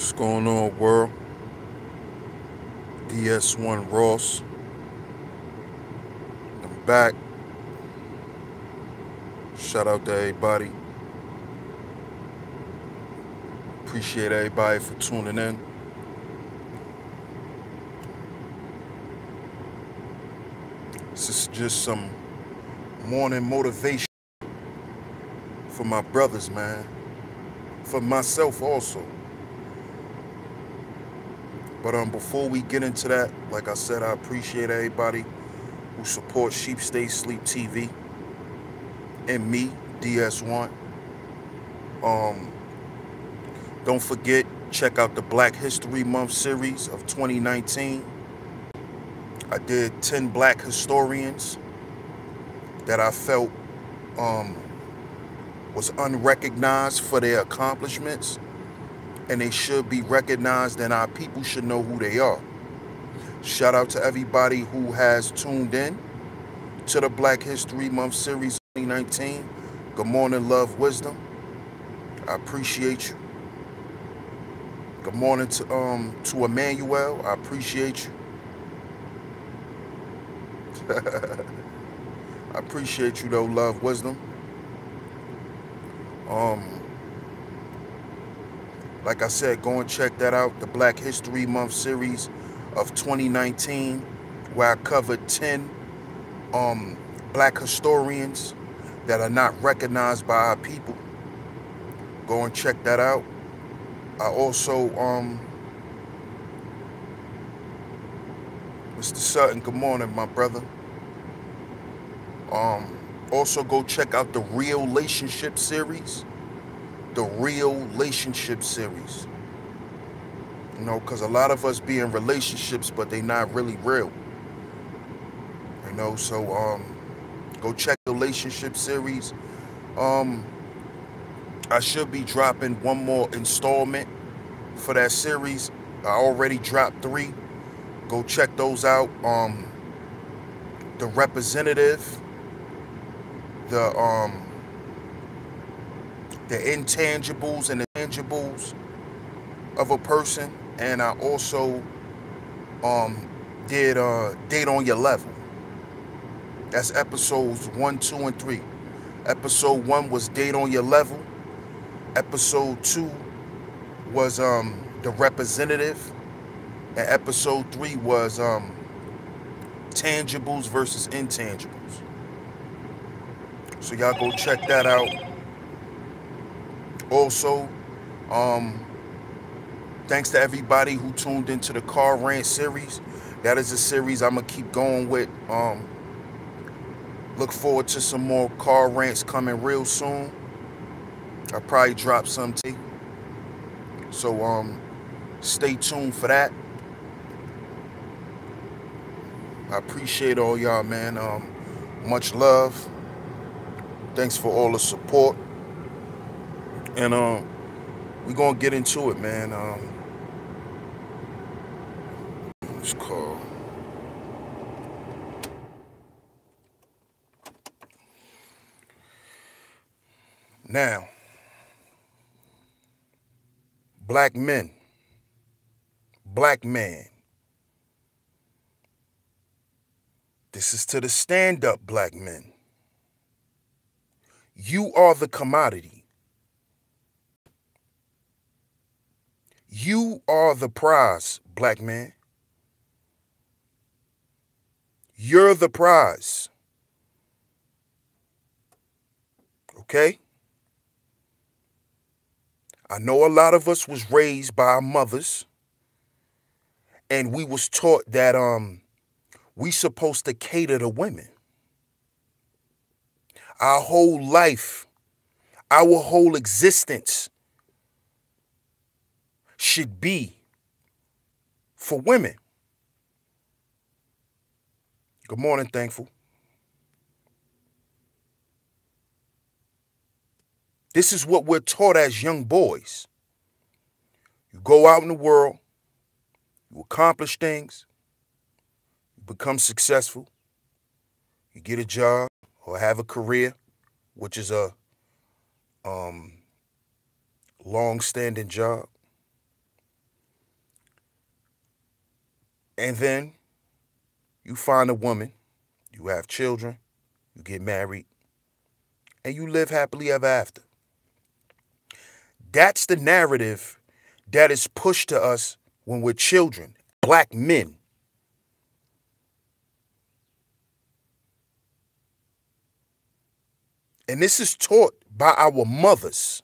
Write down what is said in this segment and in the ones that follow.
What's going on, world? DS1 Ross. I'm back. Shout out to everybody. Appreciate everybody for tuning in. This is just some morning motivation for my brothers, man. For myself also. But before we get into that, like I said, I appreciate everybody who supports SHEEPSTAYSLEEPTV and me, DS1. Don't forget, check out the Black History Month series of 2019. I did 10 black historians that I felt was unrecognized for their accomplishments, and they should be recognized, and our people should know who they are. Shout out to everybody who has tuned in to the Black History Month series 2019. Good morning, love, wisdom. I appreciate you. Good morning to Emmanuel. I appreciate you. I appreciate you though, love, wisdom. Like I said, go and check that out, the Black History Month series of 2019, where I covered 10 black historians that are not recognized by our people. Go and check that out. I also, Mr. Sutton, good morning, my brother. Also go check out the Real Relationship series. The Real Relationship series. You know, because a lot of us be in relationships, but they not really real. You know, so go check the relationship series. I should be dropping one more installment for that series. I already dropped 3. Go check those out. The representative, the intangibles and the tangibles of a person, and I also did Date on Your Level. That's episodes 1, 2, and 3. Episode 1 was Date on Your Level. Episode 2 was the representative, and episode 3 was tangibles versus intangibles. So y'all go check that out. Also, thanks to everybody who tuned into the Car Rant series. That is a series I'm gonna keep going with. Look forward to some more car rants coming real soon. I'll probably drop some tea. So stay tuned for that. I appreciate all y'all, man. Much love. Thanks for all the support. And we're gonna get into it, man. It's called now. Black men. Black man. This is to the stand-up black men. You are the commodity. You are the prize, black man. You're the prize. Okay? I know a lot of us was raised by our mothers, and we was taught that we supposed to cater to women. Our whole life, our whole existence should be for women. Good morning, Thankful. This is what we're taught as young boys. You go out in the world, you accomplish things, you become successful, you get a job or have a career, which is a long-standing job. And then you find a woman, you have children, you get married, and you live happily ever after. That's the narrative that is pushed to us when we're children, black men. And this is taught by our mothers.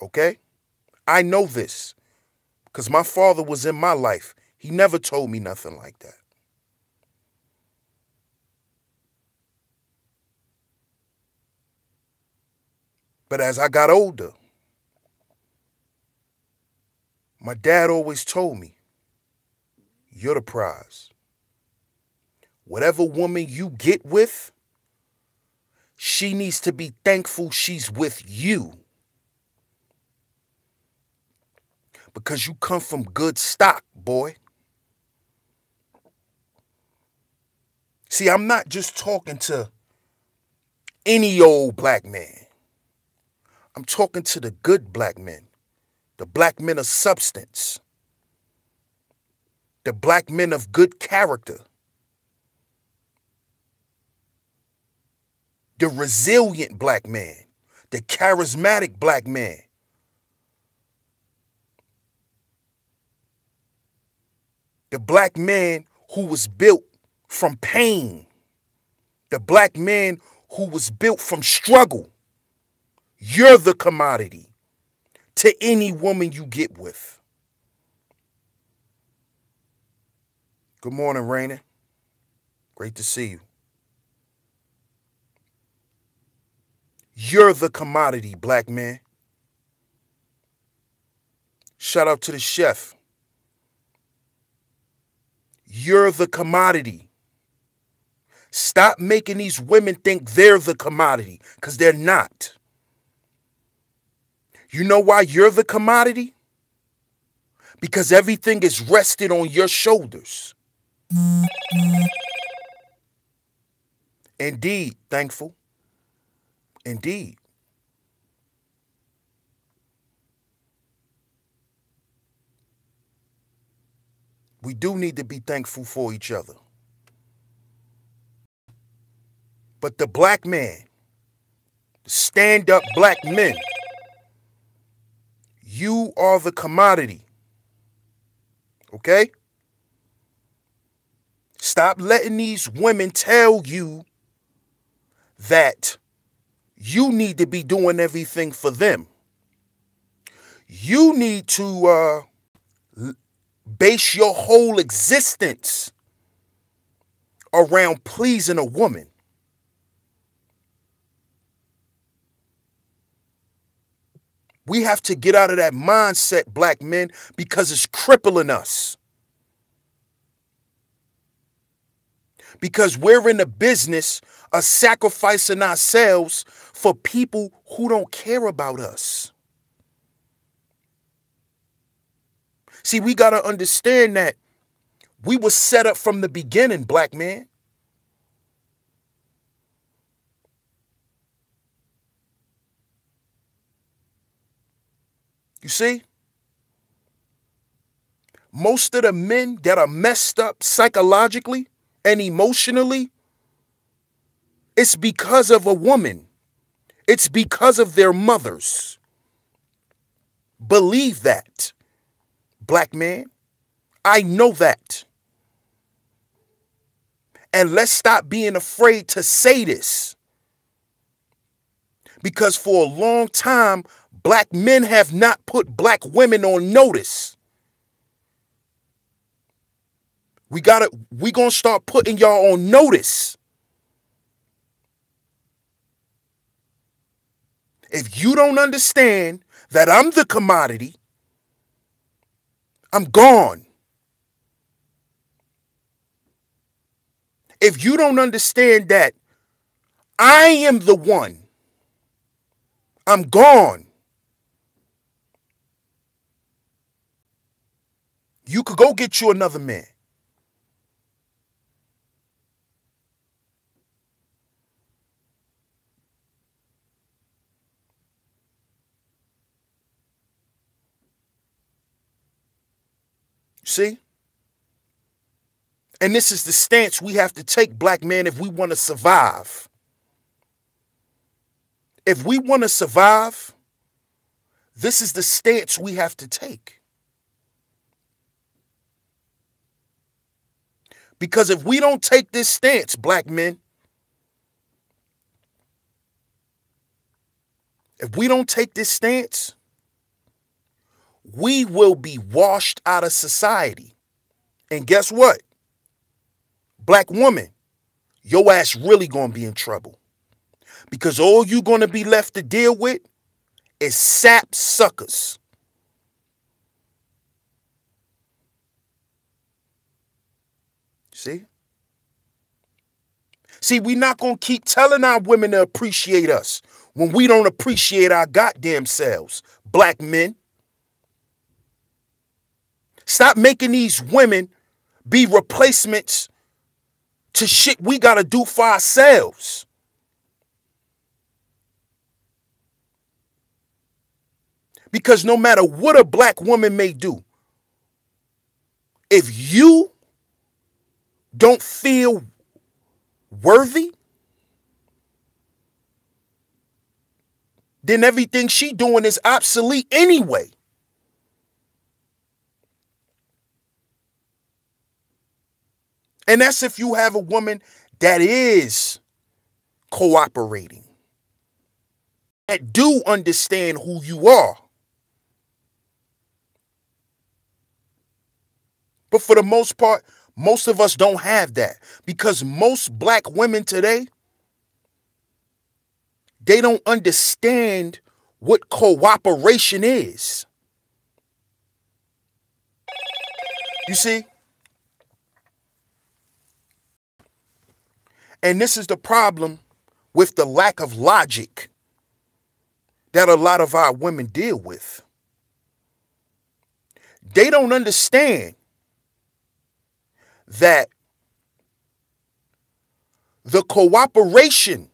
Okay? I know this because my father was in my life. He never told me nothing like that. But as I got older, my dad always told me, you're the prize. Whatever woman you get with, she needs to be thankful she's with you. Because you come from good stock, boy. See, I'm not just talking to any old black man. I'm talking to the good black men, the black men of substance, the black men of good character, the resilient black man, the charismatic black man. The black man who was built from pain. The black man who was built from struggle. You're the commodity to any woman you get with. Good morning, Raina. Great to see you. You're the commodity, black man. Shout out to the chef. You're the commodity. Stop making these women think they're the commodity, because they're not. You know why you're the commodity? Because everything is rested on your shoulders. Indeed, thankful. Indeed. We do need to be thankful for each other. But the black man, the stand-up black men, you are the commodity. Okay? Stop letting these women tell you that you need to be doing everything for them. You need to base your whole existence around pleasing a woman. We have to get out of that mindset, black men, because it's crippling us. Because we're in the business of sacrificing ourselves for people who don't care about us. See, we got to understand that we were set up from the beginning, black man. You see? Most of the men that are messed up psychologically and emotionally, it's because of a woman. It's because of their mothers. Believe that, black man. I know that. And let's stop being afraid to say this. Because for a long time, black men have not put black women on notice. We gonna start putting y'all on notice. If you don't understand that I'm the commodity, I'm gone. If you don't understand that I am the one, I'm gone. You could go get you another man. See? And this is the stance we have to take, black men, if we want to survive. If we want to survive, this is the stance we have to take. Because if we don't take this stance, black men, if we don't take this stance, we will be washed out of society. And guess what? Black woman, your ass really gonna be in trouble. Because all you gonna be left to deal with is sap suckers. See? See, we not gonna keep telling our women to appreciate us when we don't appreciate our goddamn selves, black men. Stop making these women be replacements to shit we gotta do for ourselves. Because no matter what a black woman may do, if you don't feel worthy, then everything she doing is obsolete anyway. And that's if you have a woman that is cooperating, that do understand who you are. But for the most part, most of us don't have that, because most black women today, they don't understand what cooperation is. You see? And this is the problem with the lack of logic that a lot of our women deal with. They don't understand that the cooperation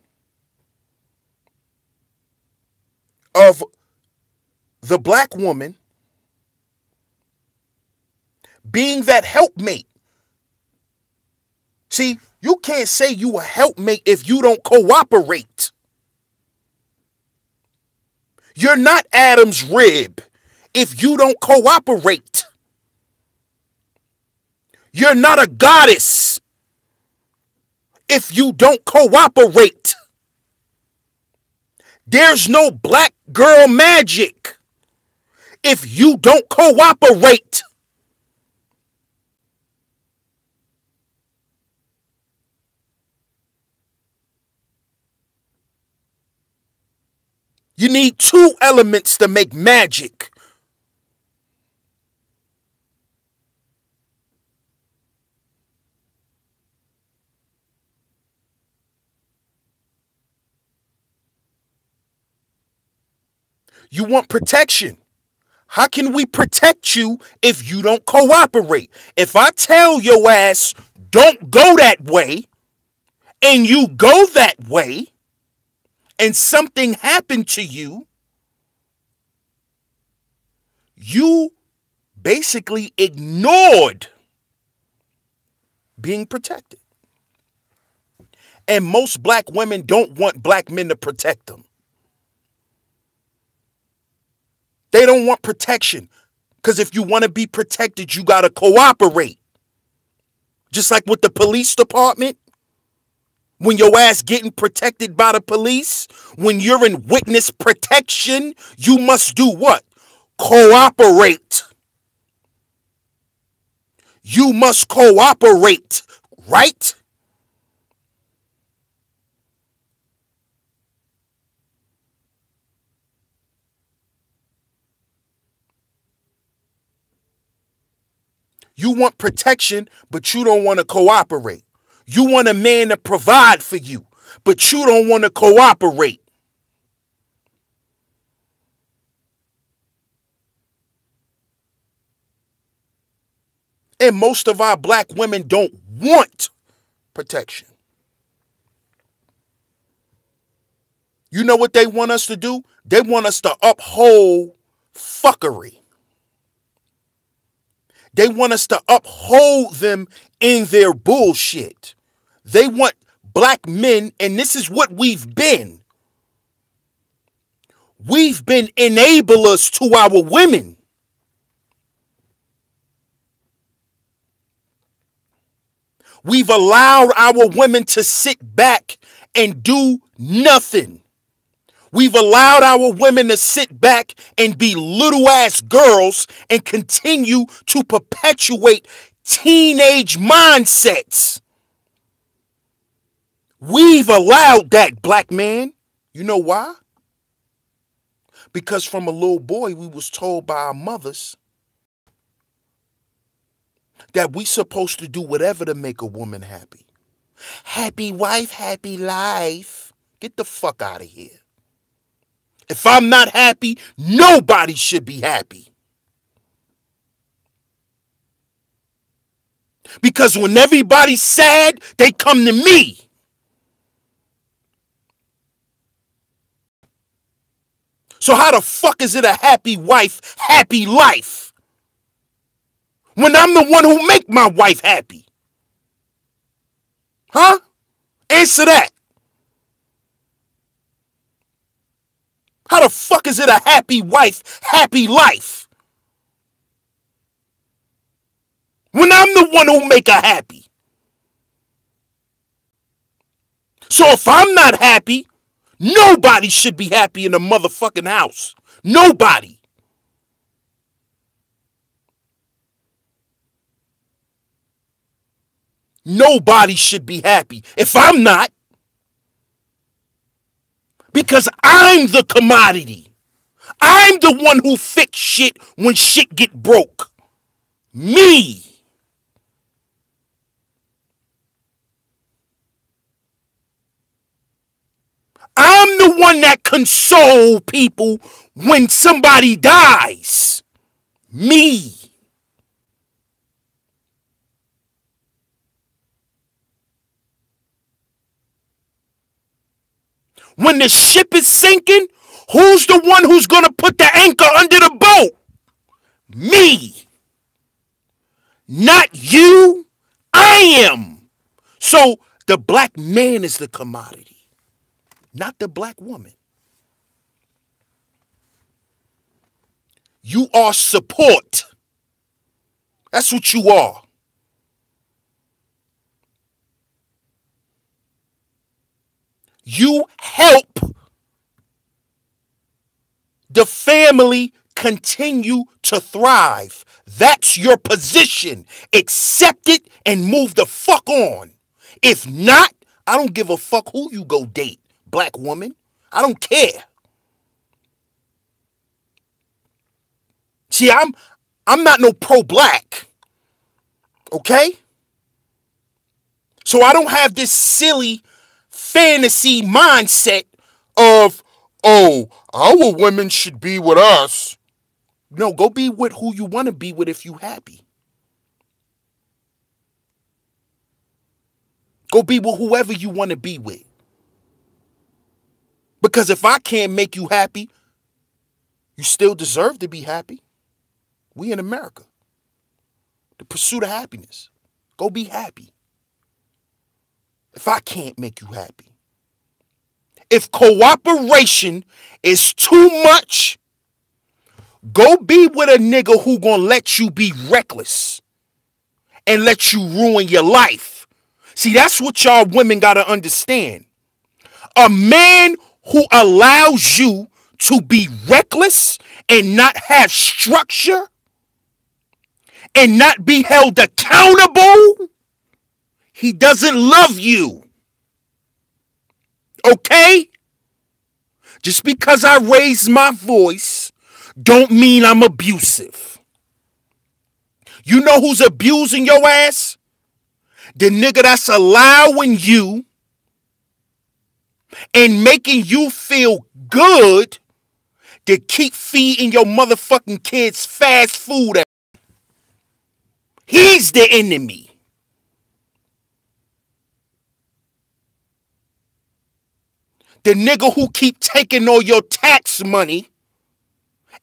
of the black woman being that helpmate. See, you can't say you a helpmate if you don't cooperate. You're not Adam's rib if you don't cooperate. You're not a goddess if you don't cooperate. There's no black girl magic if you don't cooperate. You need two elements to make magic. You want protection. How can we protect you if you don't cooperate? If I tell your ass, don't go that way, and you go that way, and something happened to you, you basically ignored being protected. And most black women don't want black men to protect them. They don't want protection, because if you want to be protected, you got to cooperate. Just like with the police department, when your ass getting protected by the police, when you're in witness protection, you must do what? Cooperate. You must cooperate, right? You want protection, but you don't want to cooperate. You want a man to provide for you, but you don't want to cooperate. And most of our black women don't want protection. You know what they want us to do? They want us to uphold fuckery. They want us to uphold them in their bullshit. They want black men, and this is what we've been. We've been enablers to our women. We've allowed our women to sit back and do nothing. We've allowed our women to sit back and be little ass girls and continue to perpetuate teenage mindsets. We've allowed that, black man. You know why? Because from a little boy, we was told by our mothers that we supposed to do whatever to make a woman happy. Happy wife, happy life. Get the fuck out of here. If I'm not happy, nobody should be happy. Because when everybody's sad, they come to me. So how the fuck is it a happy wife, happy life? When I'm the one who make my wife happy? Huh? Answer that. How the fuck is it a happy wife, happy life? When I'm the one who make her happy. So if I'm not happy, nobody should be happy in the motherfucking house. Nobody. Nobody should be happy if I'm not. Because I'm the commodity. I'm the one who fix shit when shit get broke. Me. I'm the one that console people when somebody dies. Me. When the ship is sinking, who's the one who's going to put the anchor under the boat? Me. Not you. I am. So the black man is the commodity, not the black woman. You are support. That's what you are. You help the family continue to thrive. That's your position. Accept it and move the fuck on. If not, I don't give a fuck who you go date, black woman. I don't care. See, I'm not no pro-black. Okay? So I don't have this silly fantasy mindset of, oh, our women should be with us. No, go be with who you want to be with if you happy. Go be with whoever you want to be with. Because if I can't make you happy, you still deserve to be happy. We in America. The pursuit of happiness. Go be happy. If I can't make you happy. If cooperation is too much, go be with a nigga who gonna let you be reckless and let you ruin your life. See, that's what y'all women gotta understand. A man who allows you to be reckless and not have structure and not be held accountable, he doesn't love you. Okay? Just because I raise my voice don't mean I'm abusive. You know who's abusing your ass? The nigga that's allowing you and making you feel good to keep feeding your motherfucking kids fast food. He's the enemy. The nigga who keep taking all your tax money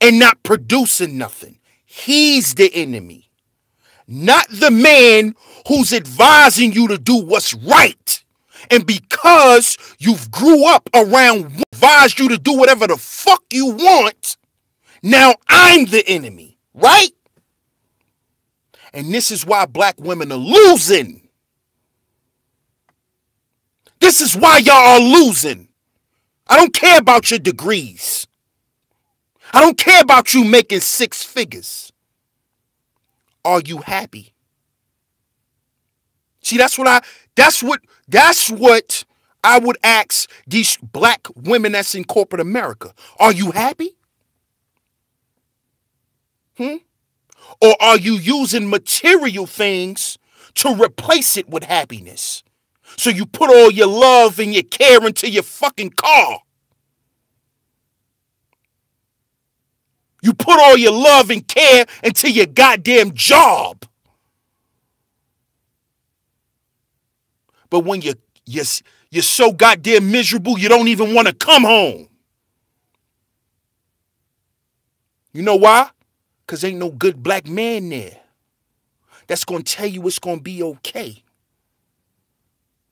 and not producing nothing. He's the enemy. not the man who's advising you to do what's right. And because you've grew up around advised you to do whatever the fuck you want, now I'm the enemy, right? And this is why black women are losing. This is why y'all are losing. I don't care about your degrees. I don't care about you making 6 figures. Are you happy? See, that's what I would ask these black women that's in corporate America. Are you happy? Or are you using material things to replace it with happiness? So you put all your love and your care into your fucking car. You put all your love and care into your goddamn job. But when you're so goddamn miserable, you don't even want to come home. You know why? Because ain't no good black man there that's going to tell you it's going to be okay.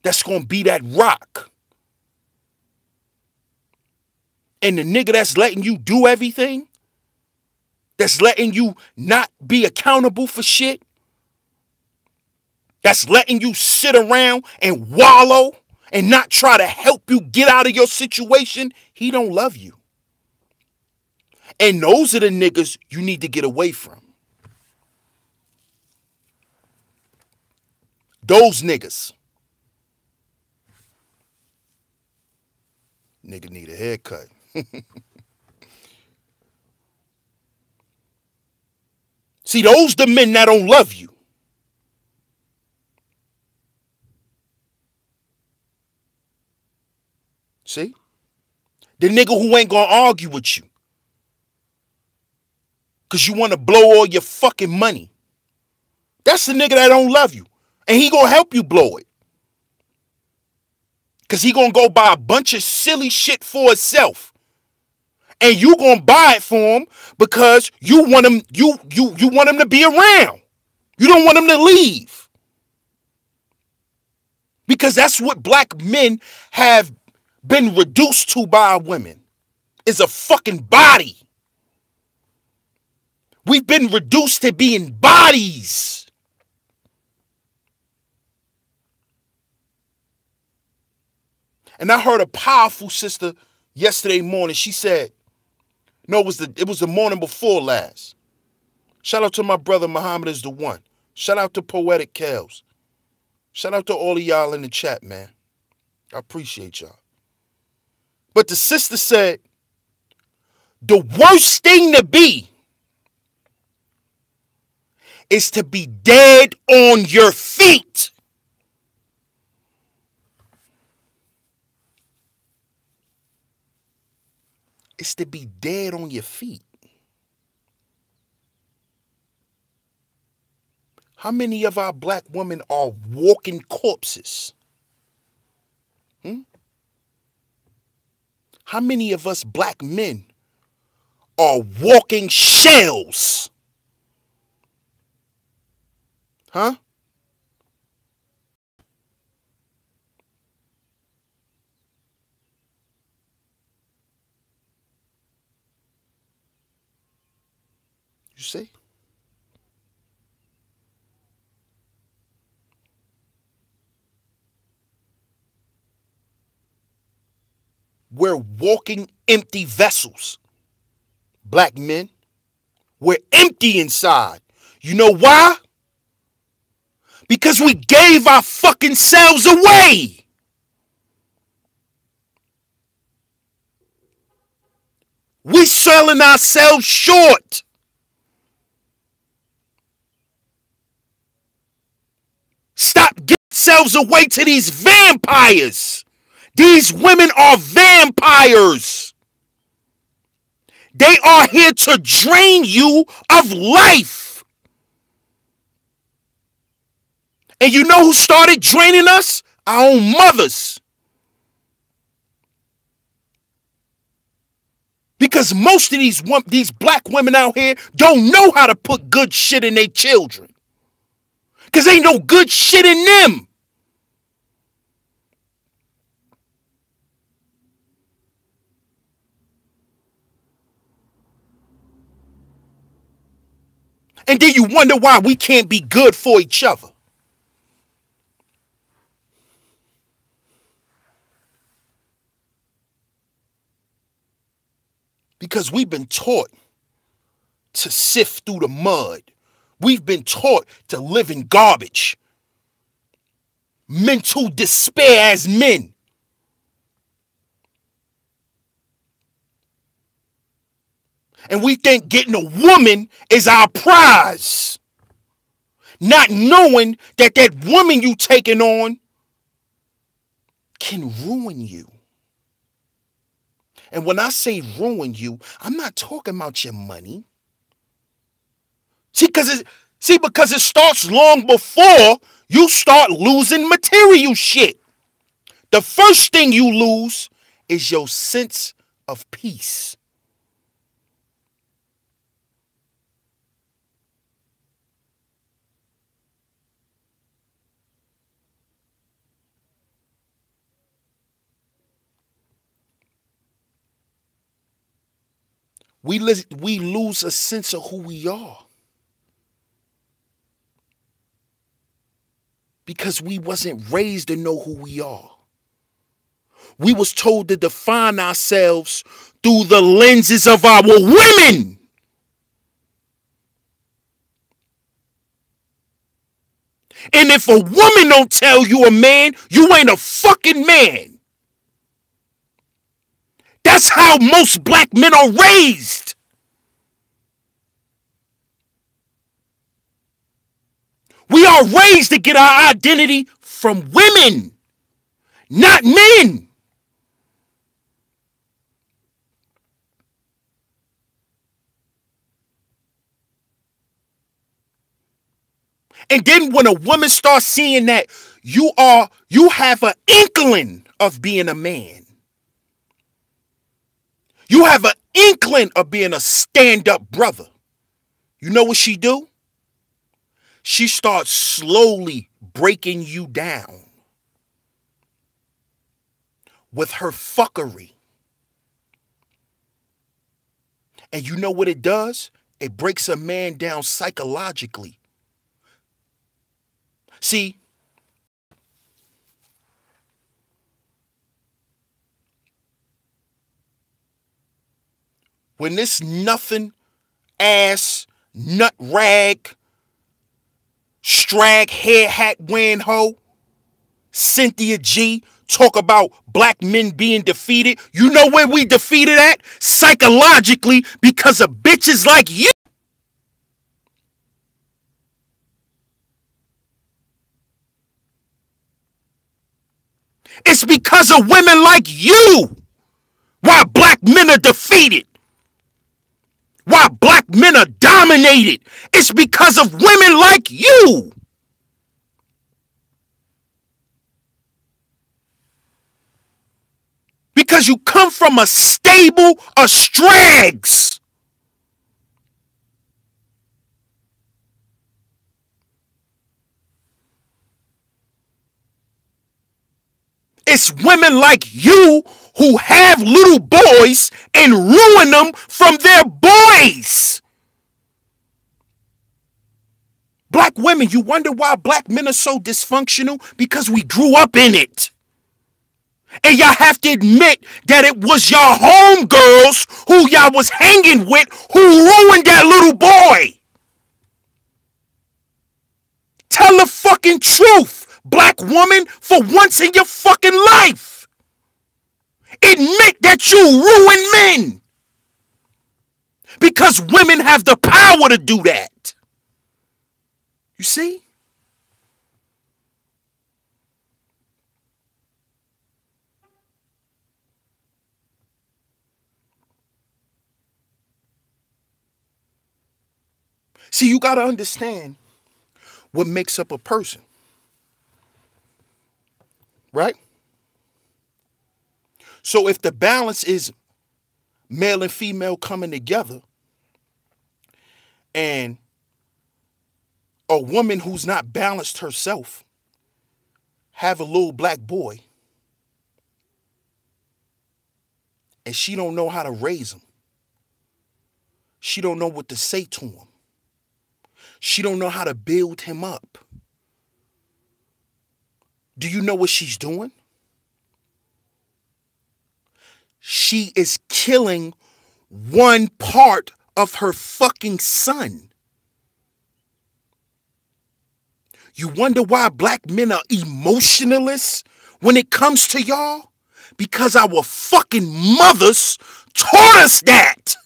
That's going to be that rock. And the nigga that's letting you do everything, that's letting you not be accountable for shit, that's letting you sit around and wallow and not try to help you get out of your situation, he don't love you. And those are the niggas you need to get away from. Those niggas. Nigga need a haircut. See, those the men that don't love you. See? The nigga who ain't gonna argue with you. Because you want to blow all your fucking money. That's the nigga that don't love you. And he gonna help you blow it. Because he gonna go buy a bunch of silly shit for himself. And you gonna buy it for him because you want him, you want him to be around. You don't want him to leave. Because that's what black men have been reduced to by women. Is a fucking body. We've been reduced to being bodies. And I heard a powerful sister yesterday morning. She said, no, it was the morning before last. Shout out to my brother Muhammad is the one. Shout out to Poetic Kels. Shout out to all of y'all in the chat, man. I appreciate y'all. But the sister said, the worst thing to be is to be dead on your feet. It's to be dead on your feet. How many of our black women are walking corpses? How many of us black men are walking shells? Huh? You see? We're walking empty vessels. Black men. We're empty inside. You know why? Because we gave our fucking selves away. We selling ourselves short. Stop giving ourselves away to these vampires. These women are vampires. They are here to drain you of life. And you know who started draining us? Our own mothers. Because most of these black women out here don't know how to put good shit in their children. Because ain't no good shit in them. And then you wonder why we can't be good for each other. Because we've been taught to sift through the mud. We've been taught to live in garbage. Mental despair as men. And we think getting a woman is our prize. Not knowing that that woman you taking on can ruin you. And when I say ruin you, I'm not talking about your money. Because it starts long before you start losing material shit. The first thing you lose is your sense of peace. We lose a sense of who we are. Because we wasn't raised to know who we are. We was told to define ourselves through the lenses of our women. And if a woman don't tell you a man, you ain't a fucking man. That's how most black men are raised. We are raised to get our identity from women, not men. And then when a woman starts seeing that you have an inkling of being a man. You have an inkling of being a stand-up brother. You know what she do? She starts slowly breaking you down with her fuckery. And you know what it does? It breaks a man down psychologically. See, when this nothing ass, nut rag, strag, hair hat wearing hoe, Cynthia G, talk about black men being defeated, you know where we defeated at? Psychologically, because of bitches like you. It's because of women like you why black men are defeated. Why black men are dominated. It's because of women like you. Because you come from a stable of strags. It's women like you who have little boys and ruin them from their boys. Black women, you wonder why black men are so dysfunctional? Because we grew up in it. And y'all have to admit that it was y'all homegirls who y'all was hanging with who ruined that little boy. Tell the fucking truth, black woman, for once in your fucking life. Admit that you ruin men. Because women have the power to do that. You see? See, you got to understand what makes up a person. Right? So if the balance is male and female coming together and a woman who's not balanced herself have a little black boy and she don't know how to raise him. She don't know what to say to him. She don't know how to build him up. Do you know what she's doing? She is killing one part of her fucking son. You wonder why black men are emotionalists when it comes to y'all? Because our fucking mothers taught us that.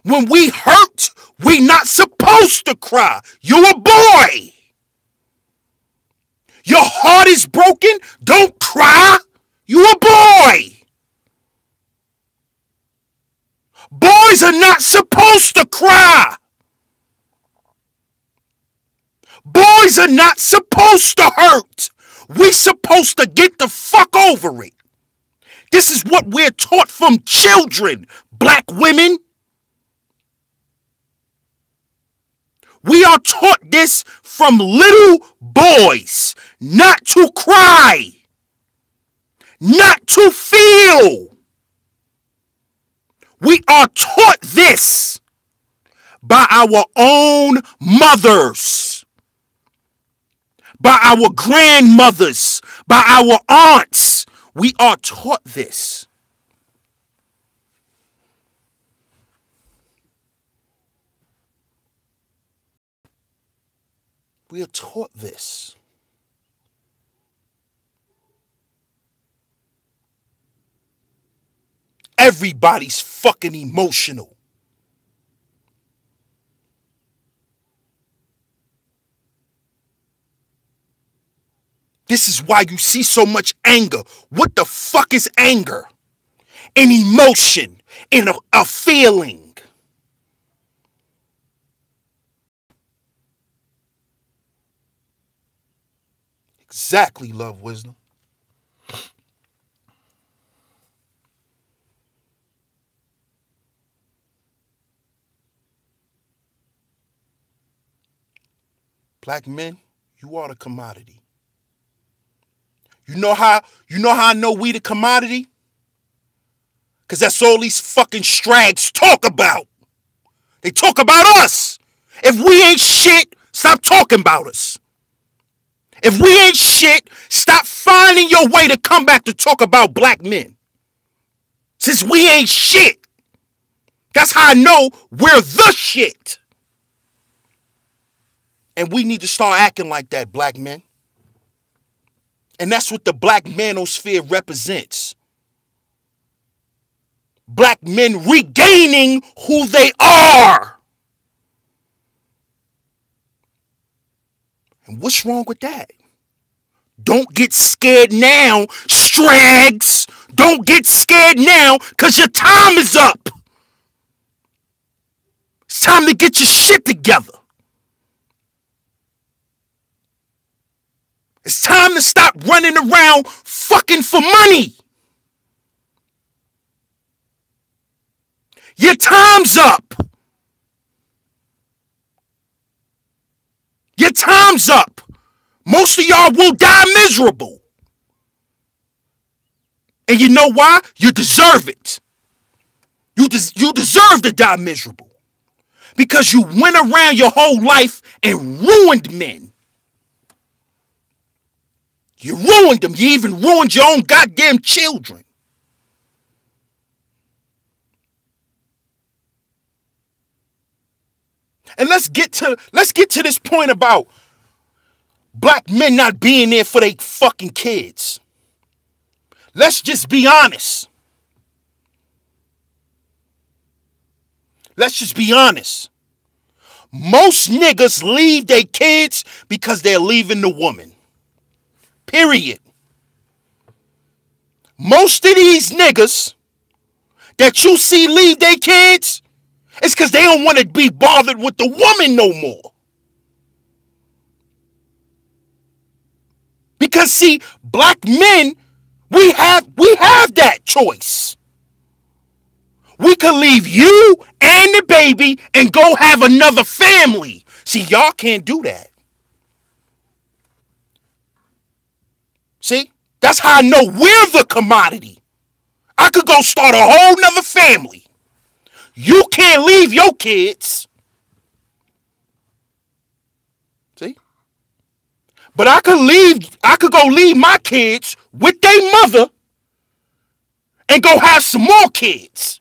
When we hurt, we not supposed to cry. You a boy. Your heart is broken. Don't cry. You a boy. Boys are not supposed to cry. Boys are not supposed to hurt. We supposed to get the fuck over it. This is what we're taught from children, black women. We are taught this from little boys, not to cry, not to feel. We are taught this by our own mothers, by our grandmothers, by our aunts. We are taught this. We are taught this. Everybody's fucking emotional. This is why you see so much anger. What the fuck is anger? An emotion, a feeling. Exactly, Love Wisdom. Black men, you are the commodity. You know how I know we the commodity? Because that's all these fucking strags talk about. They talk about us. If we ain't shit, stop talking about us. If we ain't shit, stop finding your way to come back to talk about black men. Since we ain't shit. That's how I know we're the shit. And we need to start acting like that, black men. And that's what the black manosphere represents. Black men regaining who they are. And what's wrong with that? Don't get scared now, strags. Don't get scared now, because your time is up. It's time to get your shit together. It's time to stop running around fucking for money. Your time's up. Your time's up. Most of y'all will die miserable. And you know why? You deserve it. You deserve to die miserable. Because you went around your whole life and ruined men. You ruined them. You even ruined your own goddamn children. And let's get to this point about black men not being there for their fucking kids. Let's just be honest. Let's just be honest. Most niggas leave their kids because they're leaving the woman. Period. Most of these niggas that you see leave their kids, it's because they don't want to be bothered with the woman no more. Because see, black men, we have that choice. We could leave you and the baby and go have another family. See, y'all can't do that. See, that's how I know we're the commodity. I could go start a whole nother family. You can't leave your kids. See? But I could go leave my kids with their mother and go have some more kids.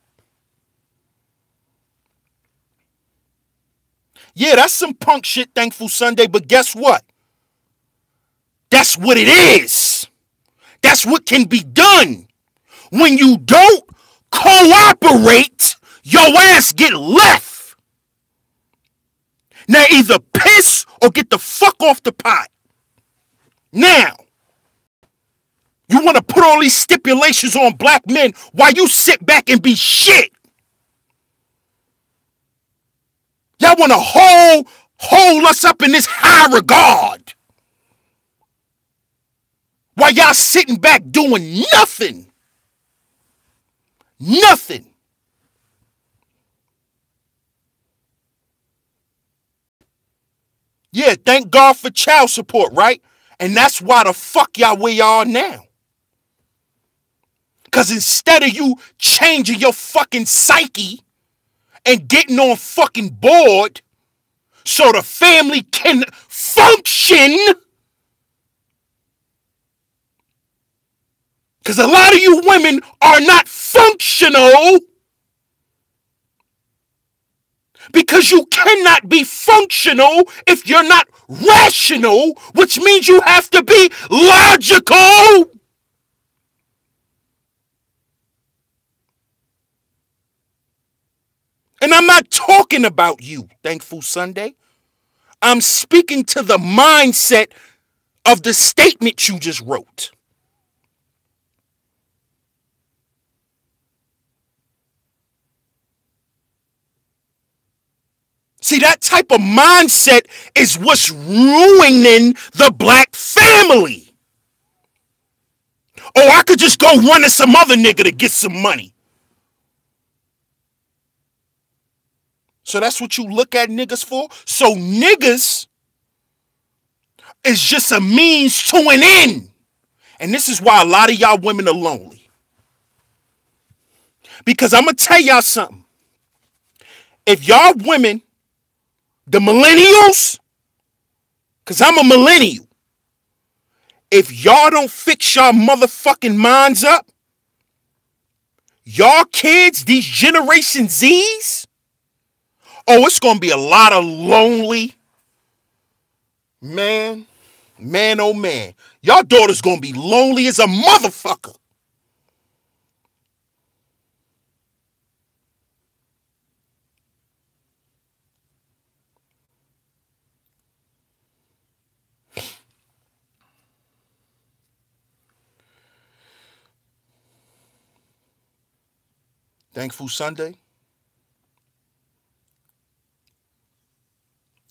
Yeah, that's some punk shit, Thankful Sunday, but guess what? That's what it is. That's what can be done. When you don't cooperate, your ass get left. Now either piss or get the fuck off the pot. Now, you want to put all these stipulations on black men while you sit back and be shit. Y'all want to hold us up in this high regard while y'all sitting back doing nothing. Nothing. Yeah, thank God for child support, right? And that's why the fuck y'all where y'all are now. Because instead of you changing your fucking psyche and getting on fucking board so the family can function, because a lot of you women are not functional, because you cannot be functional if you're not rational, which means you have to be logical. And I'm not talking about you, Thankful Sunday. I'm speaking to the mindset of the statement you just wrote. See, that type of mindset is what's ruining the black family. Oh, I could just go run to some other nigga to get some money. So that's what you look at niggas for? So niggas is just a means to an end. And this is why a lot of y'all women are lonely. Because I'm going to tell y'all something. If y'all women, the millennials, because I'm a millennial, if y'all don't fix y'all motherfucking minds up, y'all kids, these Generation Zs, oh, it's going to be a lot of lonely, man, oh man. Y'all daughter's going to be lonely as a motherfucker. Thankful Sunday.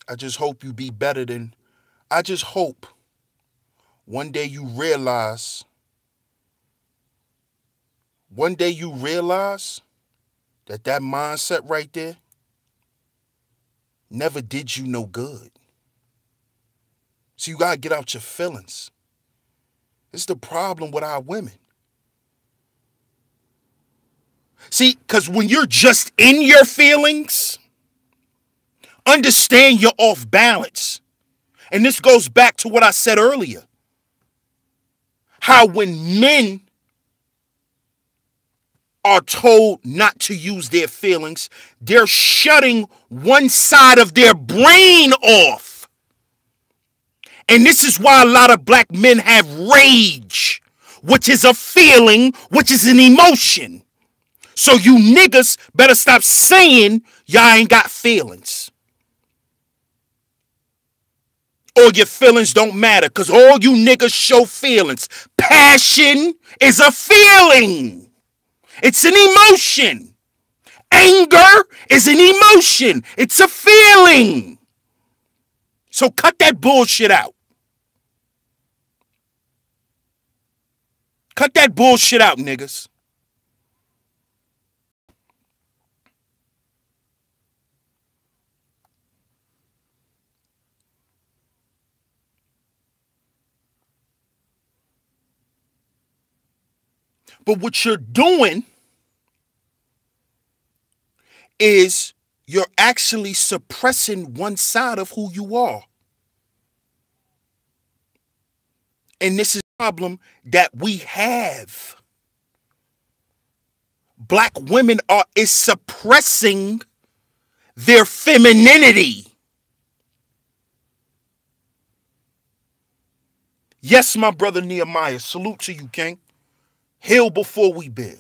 I just hope you be better than, I just hope one day you realize that that mindset right there never did you no good. So you got to get out your feelings. It's the problem with our women. See, because when you're just in your feelings, understand you're off balance. And this goes back to what I said earlier. How when men are told not to use their feelings, they're shutting one side of their brain off. And this is why a lot of black men have rage, which is a feeling, which is an emotion. So you niggas better stop saying y'all ain't got feelings. Or your feelings don't matter, because all you niggas show feelings. Passion is a feeling. It's an emotion. Anger is an emotion. It's a feeling. So cut that bullshit out. Cut that bullshit out, niggas. But what you're doing is you're actually suppressing one side of who you are. And this is a problem that we have. Black women is suppressing their femininity. Yes, my brother Nehemiah, salute to you, King. Heal before we build.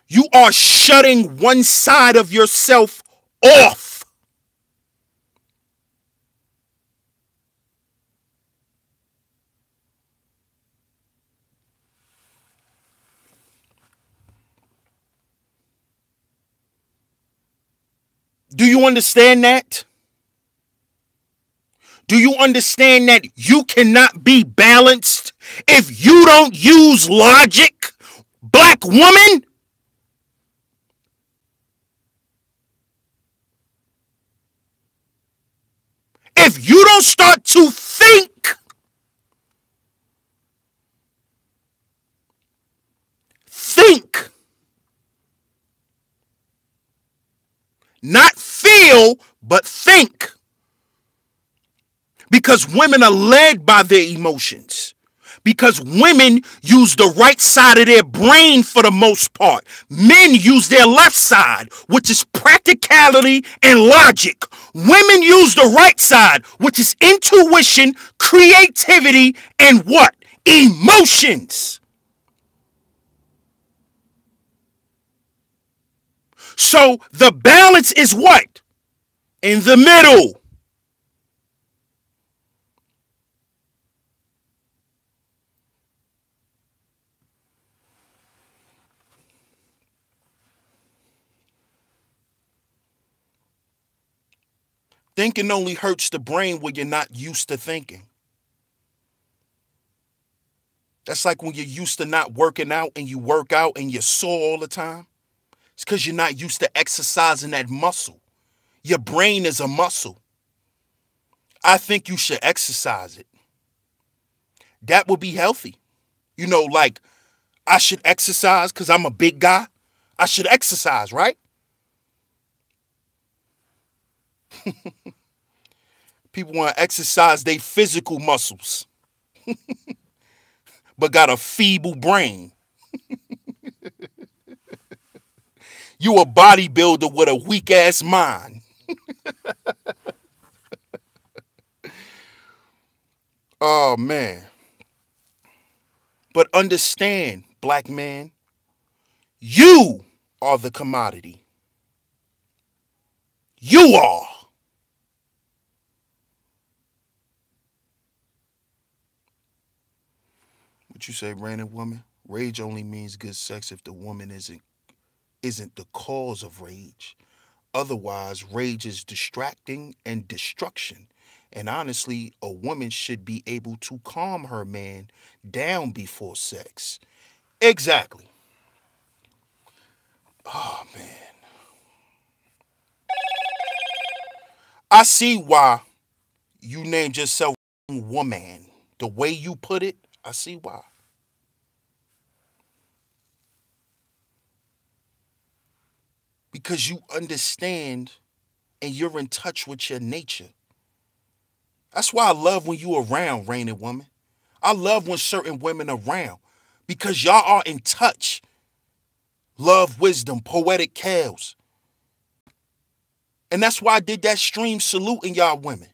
You are shutting one side of yourself off. Do you understand that? Do you understand that you cannot be balanced if you don't use logic, black woman? If you don't start to think, not feel, but think. Because women are led by their emotions. Because women use the right side of their brain for the most part. Men use their left side, which is practicality and logic. Women use the right side, which is intuition, creativity, and what? Emotions. So the balance is what? In the middle. Thinking only hurts the brain when you're not used to thinking. That's like when you're used to not working out and you work out and you're sore all the time. It's because you're not used to exercising that muscle. Your brain is a muscle. I think you should exercise it. That would be healthy. You know, like I should exercise because I'm a big guy. I should exercise, right? People want to exercise their physical muscles, but got a feeble brain. You a bodybuilder with a weak ass mind. Oh, man. But understand, black man, you are the commodity. You are. What you say, random woman? Rage only means good sex if the woman isn't the cause of rage. Otherwise, rage is distracting and destruction. And honestly, a woman should be able to calm her man down before sex. Exactly. Oh, man. I see why you named yourself woman. The way you put it, I see why. Because you understand and you're in touch with your nature. That's why I love when you around, reigning woman. I love when certain women are around because y'all are in touch. Love, wisdom, poetic cows. And that's why I did that stream saluting y'all women.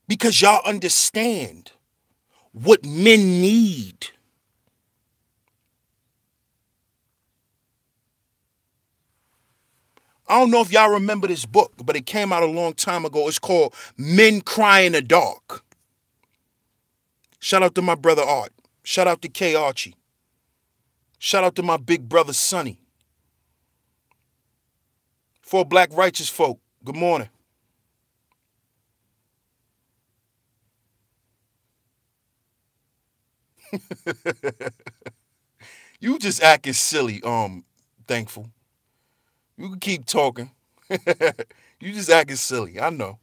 Because y'all understand what men need. I don't know if y'all remember this book, but it came out a long time ago. It's called Men Cry in the Dark. Shout out to my brother Art. Shout out to K Archie. Shout out to my big brother Sonny. For black righteous folk, good morning. You just acting silly, thankful. You can keep talking. You just acting silly. I know.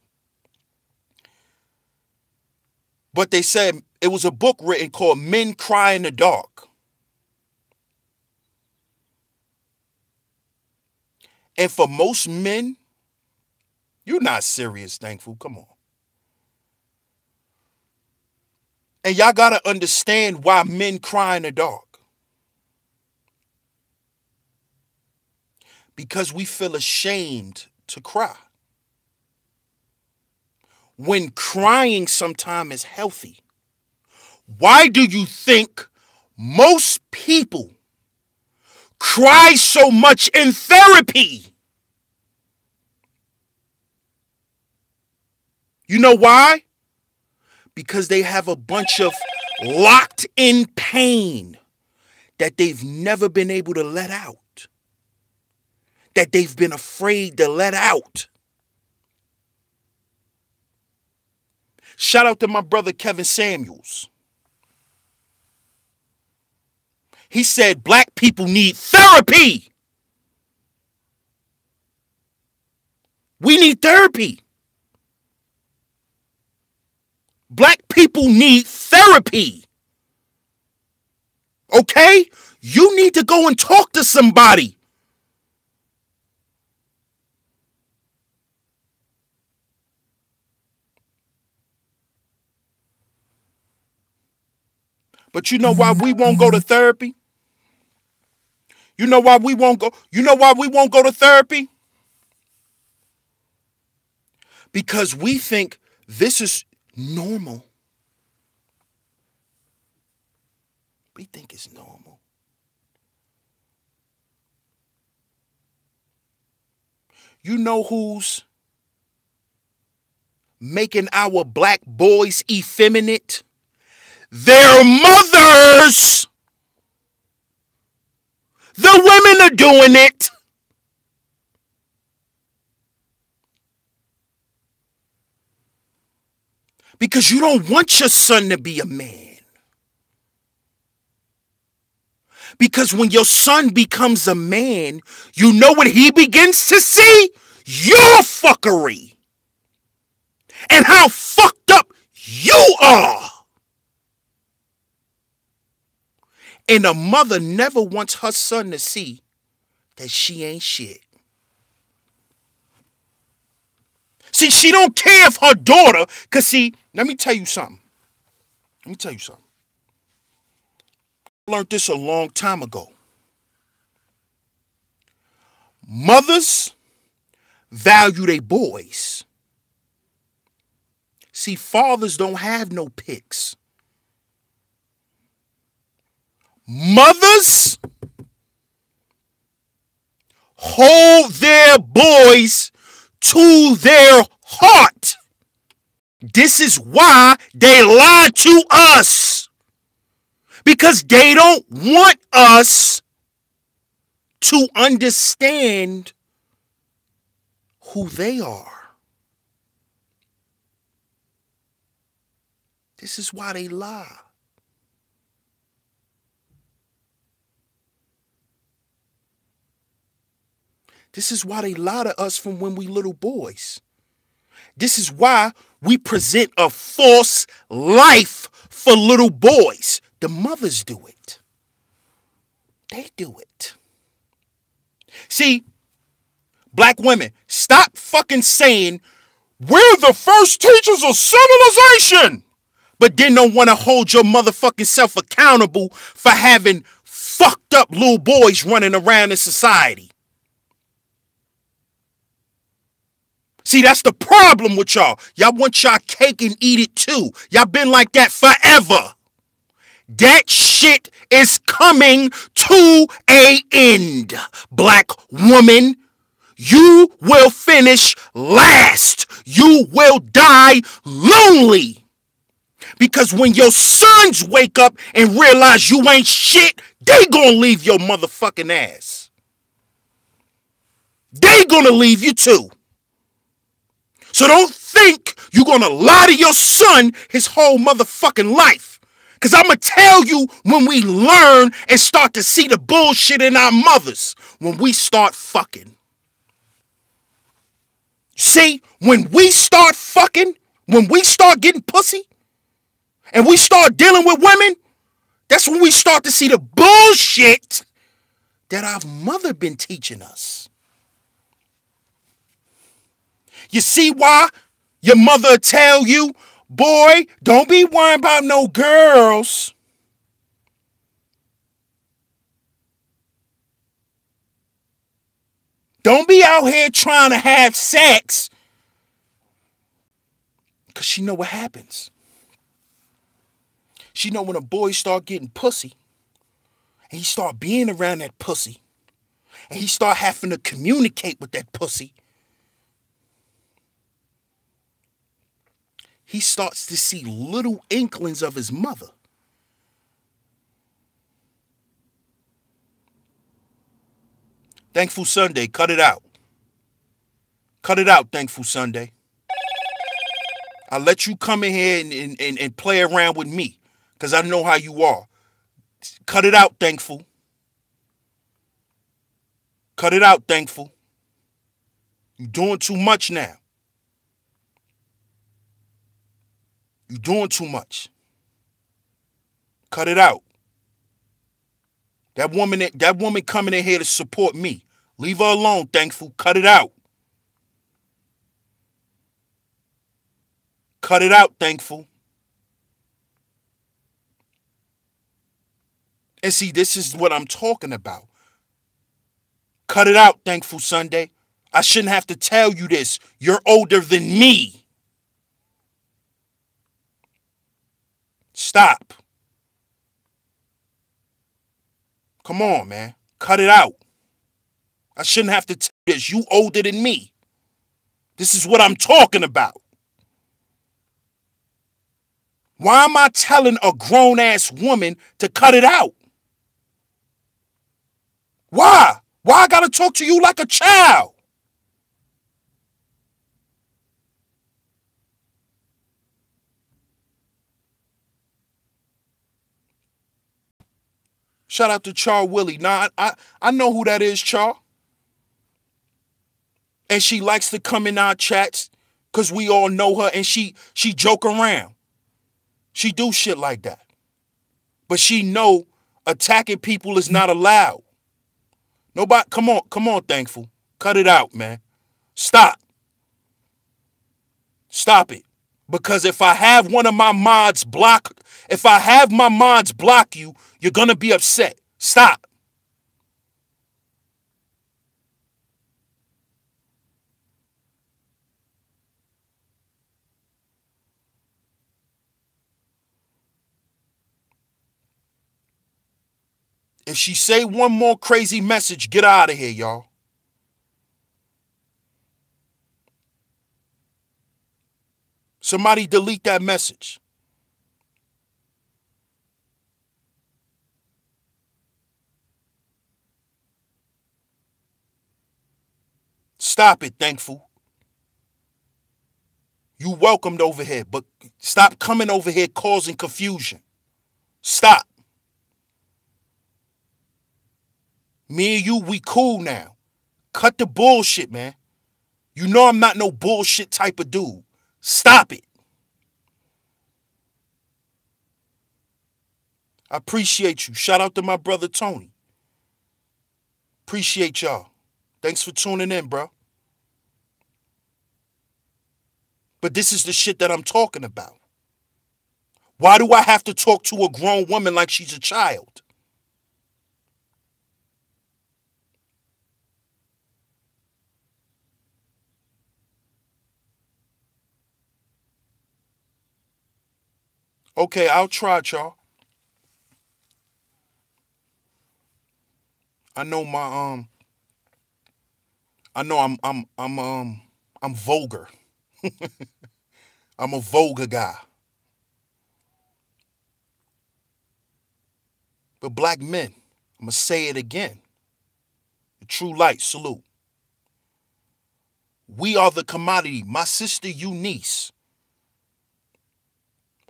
But they said it was a book written called Men Cry in the Dark. And for most men, you're not serious, thankful. Come on. And y'all got to understand why men cry in the dark. Because we feel ashamed to cry. When crying sometimes is healthy. Why do you think most people cry so much in therapy? You know why? Because they have a bunch of locked in pain that they've never been able to let out. That they've been afraid to let out. Shout out to my brother Kevin Samuels. He said black people need therapy. We need therapy. Black people need therapy. Okay? You need to go and talk to somebody. But you know why we won't go to therapy? You know why we won't go? You know why we won't go to therapy? Because we think this is normal. We think it's normal. You know who's making our black boys effeminate? Their mothers. The women are doing it. Because you don't want your son to be a man. Because when your son becomes a man, you know what he begins to see? Your fuckery. And how fucked up you are. And a mother never wants her son to see that she ain't shit. See, she don't care if her daughter, because see, let me tell you something. I learned this a long time ago. Mothers value their boys. See, fathers don't have no picks. Mothers hold their boys to their heart. This is why they lie to us. Because they don't want us to understand who they are. This is why they lie. This is why they lie to us from when we little boys. This is why we present a false life for little boys. The mothers do it. They do it. See, black women, stop fucking saying we're the first teachers of civilization, but then don't want to hold your motherfucking self accountable for having fucked up little boys running around in society. See, that's the problem with y'all. Y'all want y'all cake and eat it too. Y'all been like that forever. That shit is coming to an end, black woman. You will finish last. You will die lonely. Because when your sons wake up and realize you ain't shit, they gonna leave your motherfucking ass. They gonna leave you too. So don't think you're going to lie to your son his whole motherfucking life. Because I'm going to tell you when we learn and start to see the bullshit in our mothers. When we start fucking. See, when we start fucking, when we start getting pussy, and we start dealing with women, that's when we start to see the bullshit that our mother been teaching us. You see why your mother tell you, boy, don't be worrying about no girls. Don't be out here trying to have sex. Because she know what happens. She know when a boy start getting pussy, and he start being around that pussy, and he start having to communicate with that pussy, he starts to see little inklings of his mother. Thankful Sunday, cut it out. Cut it out, Thankful Sunday. I let you come in here and play around with me, because I know how you are. Cut it out, Thankful. Cut it out, Thankful. You're doing too much now. You're doing too much. Cut it out. That woman coming in here to support me. Leave her alone, Thankful. Cut it out. Cut it out, Thankful. And see, this is what I'm talking about. Cut it out, Thankful Sunday. I shouldn't have to tell you this. You're older than me. Stop. Come on, man. Cut it out. I shouldn't have to tell you this. You older than me. This is what I'm talking about. Why am I telling a grown-ass woman to cut it out? Why? Why I gotta talk to you like a child? Shout out to Char Willie. Nah, I know who that is, Char. And she likes to come in our chats because we all know her, and she joke around. She do shit like that. But she know attacking people is not allowed. Nobody, come on, Thankful. Cut it out, man. Stop. Stop it. Because if I have one of my mods block, if I have my mods block you, you're going to be upset. Stop. If she say one more crazy message, get out of here, y'all. Somebody delete that message. Stop it, Thankful. You welcomed over here, but stop coming over here causing confusion. Stop. Me and you, we cool now. Cut the bullshit, man. You know I'm not no bullshit type of dude. Stop it. I appreciate you. Shout out to my brother Tony. Appreciate y'all. Thanks for tuning in, bro. But this is the shit that I'm talking about. Why do I have to talk to a grown woman like she's a child? Okay, I'll try, y'all. I know I'm vulgar. I'm a vulgar guy. But black men, I'm going to say it again. The true light, salute. We are the commodity. My sister Eunice.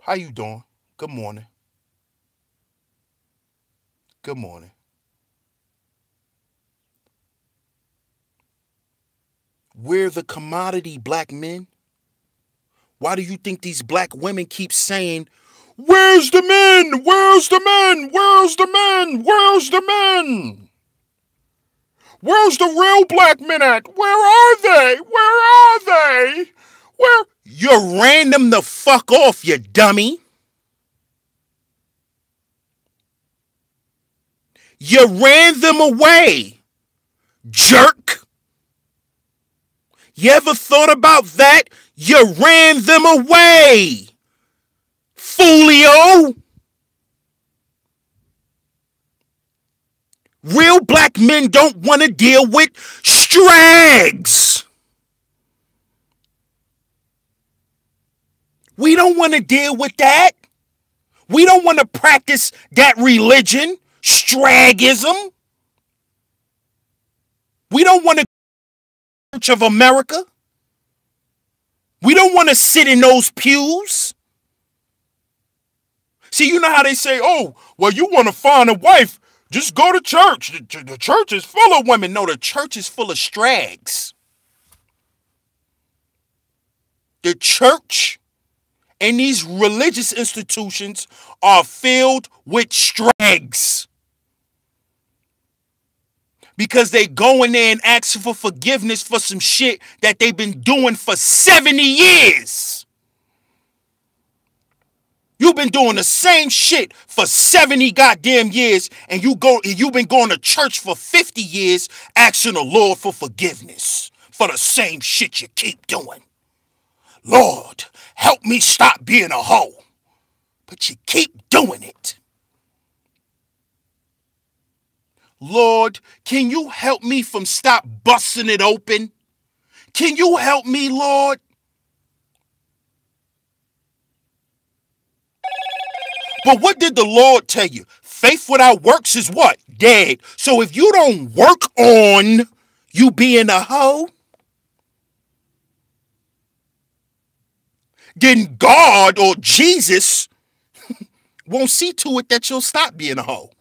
How you doing? Good morning. Good morning. We're the commodity, black men. Why do you think these black women keep saying, where's the men? Where's the men? Where's the men? Where's the men? Where's the real black men at? Where are they? Where are they? Where? You ran them the fuck off, you dummy. You ran them away, jerk. You ever thought about that? You ran them away, foolio. Real black men don't want to deal with strags. We don't want to deal with that. We don't want to practice that religion, stragism. We don't want to Church of America. We don't want to sit in those pews. See, you know how they say, oh, well, you want to find a wife, just go to church. The church is full of women. No, the church is full of strags. The church and these religious institutions are filled with strags. Because they go in there and ask for forgiveness for some shit that they've been doing for 70 years. You've been doing the same shit for 70 goddamn years, and you've been going to church for 50 years asking the Lord for forgiveness for the same shit you keep doing. Lord, help me stop being a hoe. But you keep doing it. Lord, can you help me from stop busting it open? Can you help me, Lord? But what did the Lord tell you? Faith without works is what? Dead. So if you don't work on you being a hoe, then God or Jesus won't see to it that you'll stop being a hoe.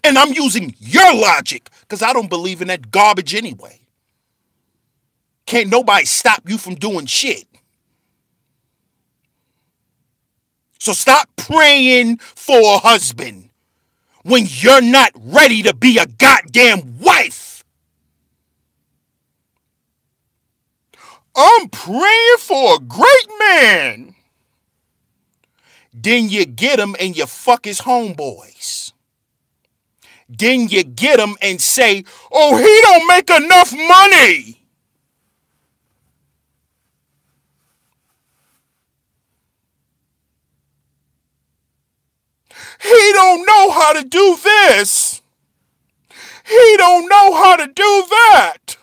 And I'm using your logic because I don't believe in that garbage anyway. Can't nobody stop you from doing shit. So stop praying for a husband when you're not ready to be a goddamn wife. I'm praying for a great man. Then you get him and you fuck his homeboys. Then you get him and say, oh, he don't make enough money. He don't know how to do this. He don't know how to do that.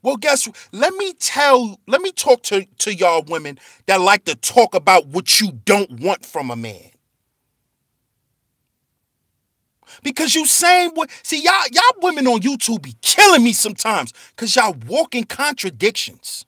Well, guess what? Let me talk to y'all women that like to talk about what you don't want from a man. Because you saying what, see, y'all women on YouTube be killing me sometimes because y'all walk in contradictions.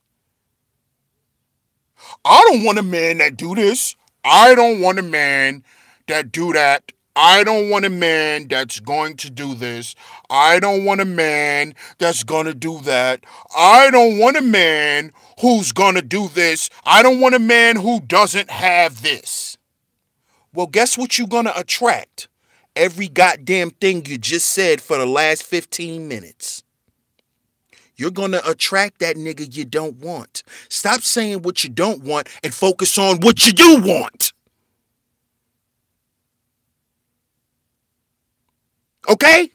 I don't want a man that do this. I don't want a man that do that. I don't want a man that's going to do this. I don't want a man that's going to do that. I don't want a man who's going to do this. I don't want a man who doesn't have this. Well, guess what you're going to attract? Every goddamn thing you just said for the last 15 minutes. You're going to attract that nigga you don't want. Stop saying what you don't want and focus on what you do want. Okay?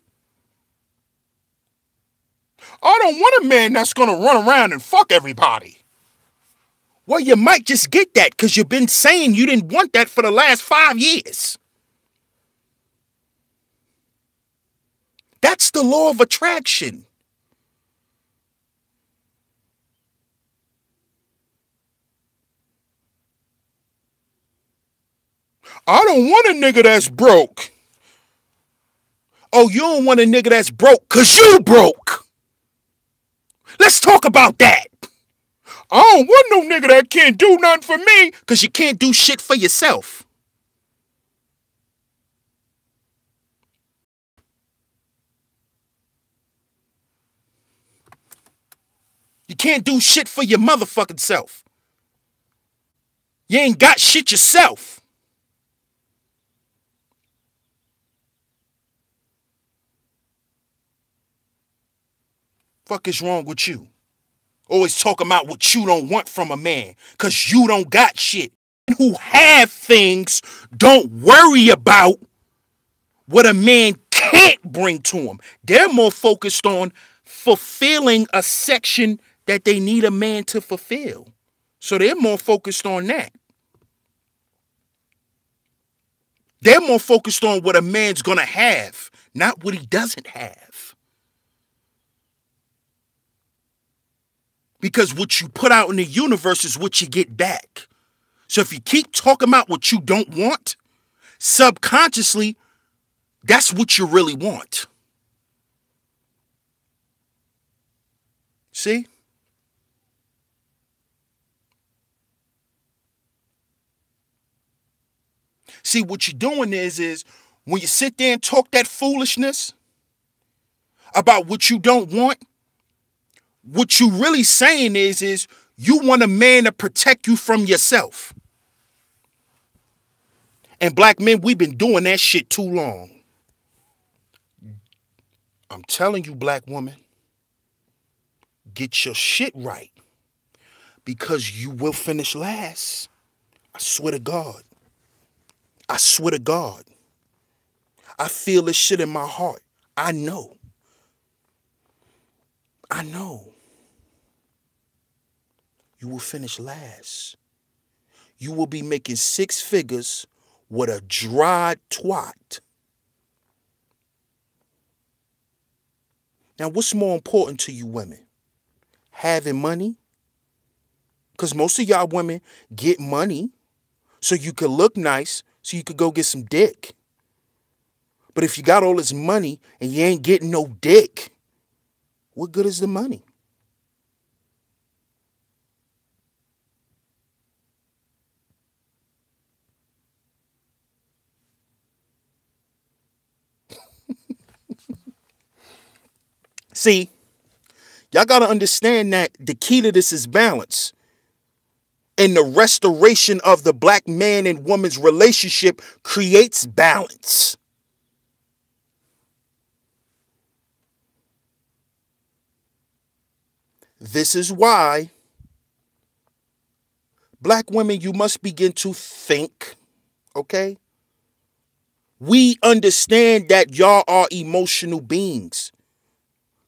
I don't want a man that's going to run around and fuck everybody. Well, you might just get that because you've been saying you didn't want that for the last 5 years. That's the law of attraction. I don't want a nigga that's broke. Oh, you don't want a nigga that's broke because you broke. Let's talk about that. I don't want no nigga that can't do nothing for me because you can't do shit for yourself. can't do shit for your motherfucking self. You ain't got shit yourself. Fuck is wrong with you? Always talking about what you don't want from a man, because you don't got shit. Who have things don't worry about what a man can't bring to them. They're more focused on fulfilling a section that they need a man to fulfill. So they're more focused on that. They're more focused on what a man's going to have, not what he doesn't have. Because what you put out in the universe is what you get back. So if you keep talking about what you don't want, subconsciously, that's what you really want. See? See, what you're doing is when you sit there and talk that foolishness about what you don't want, what you really saying is you want a man to protect you from yourself. And black men, we've been doing that shit too long. I'm telling you, black woman, get your shit right, because you will finish last. I swear to God. I swear to God. I feel this shit in my heart. I know. I know. You will finish last. You will be making 6 figures with a dry twat. Now, what's more important to you women? Having money? Because most of y'all women get money so you could look nice, so you could go get some dick. But if you got all this money and you ain't getting no dick, what good is the money? See, y'all got to understand that the key to this is balance. And the restoration of the black man and woman's relationship creates balance. This is why, black women, you must begin to think, okay? We understand that y'all are emotional beings.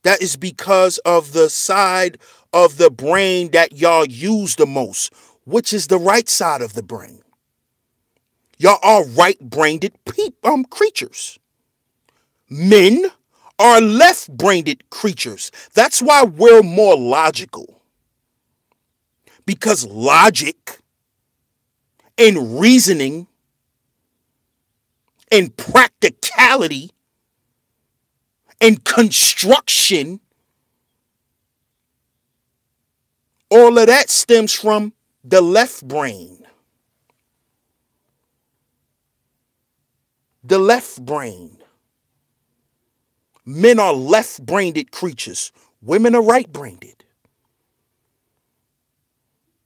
That is because of the side of the brain that y'all use the most, which is the right side of the brain. Y'all are right-brained creatures. Men are left-brained creatures. That's why we're more logical. Because logic and reasoning and practicality and construction, all of that stems from the left brain. The left brain. Men are left-brained creatures. Women are right-brained.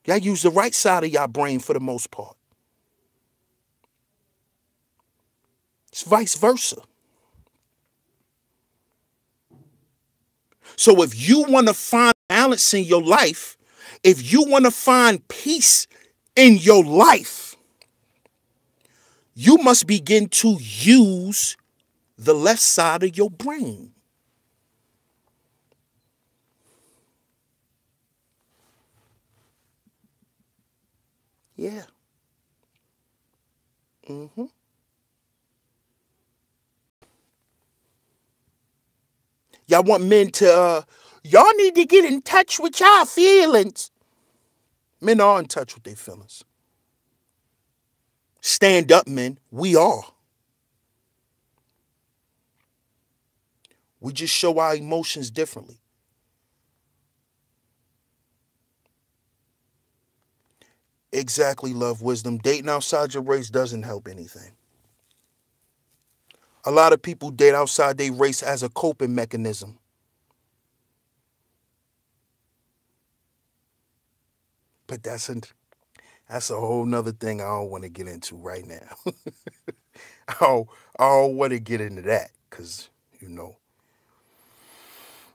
Y'all use the right side of y'all brain for the most part. It's vice versa. So if you want to find balance in your life, if you want to find peace in your life, you must begin to use the left side of your brain. Yeah. Y'all want men to, y'all need to get in touch with y'all feelings. Men are in touch with their feelings. Stand up, men. We are. We just show our emotions differently. Exactly, love, wisdom. Dating outside your race doesn't help anything. A lot of people date outside their race as a coping mechanism. But that's a whole nother thing I don't want to get into right now. I don't want to get into that because, you know,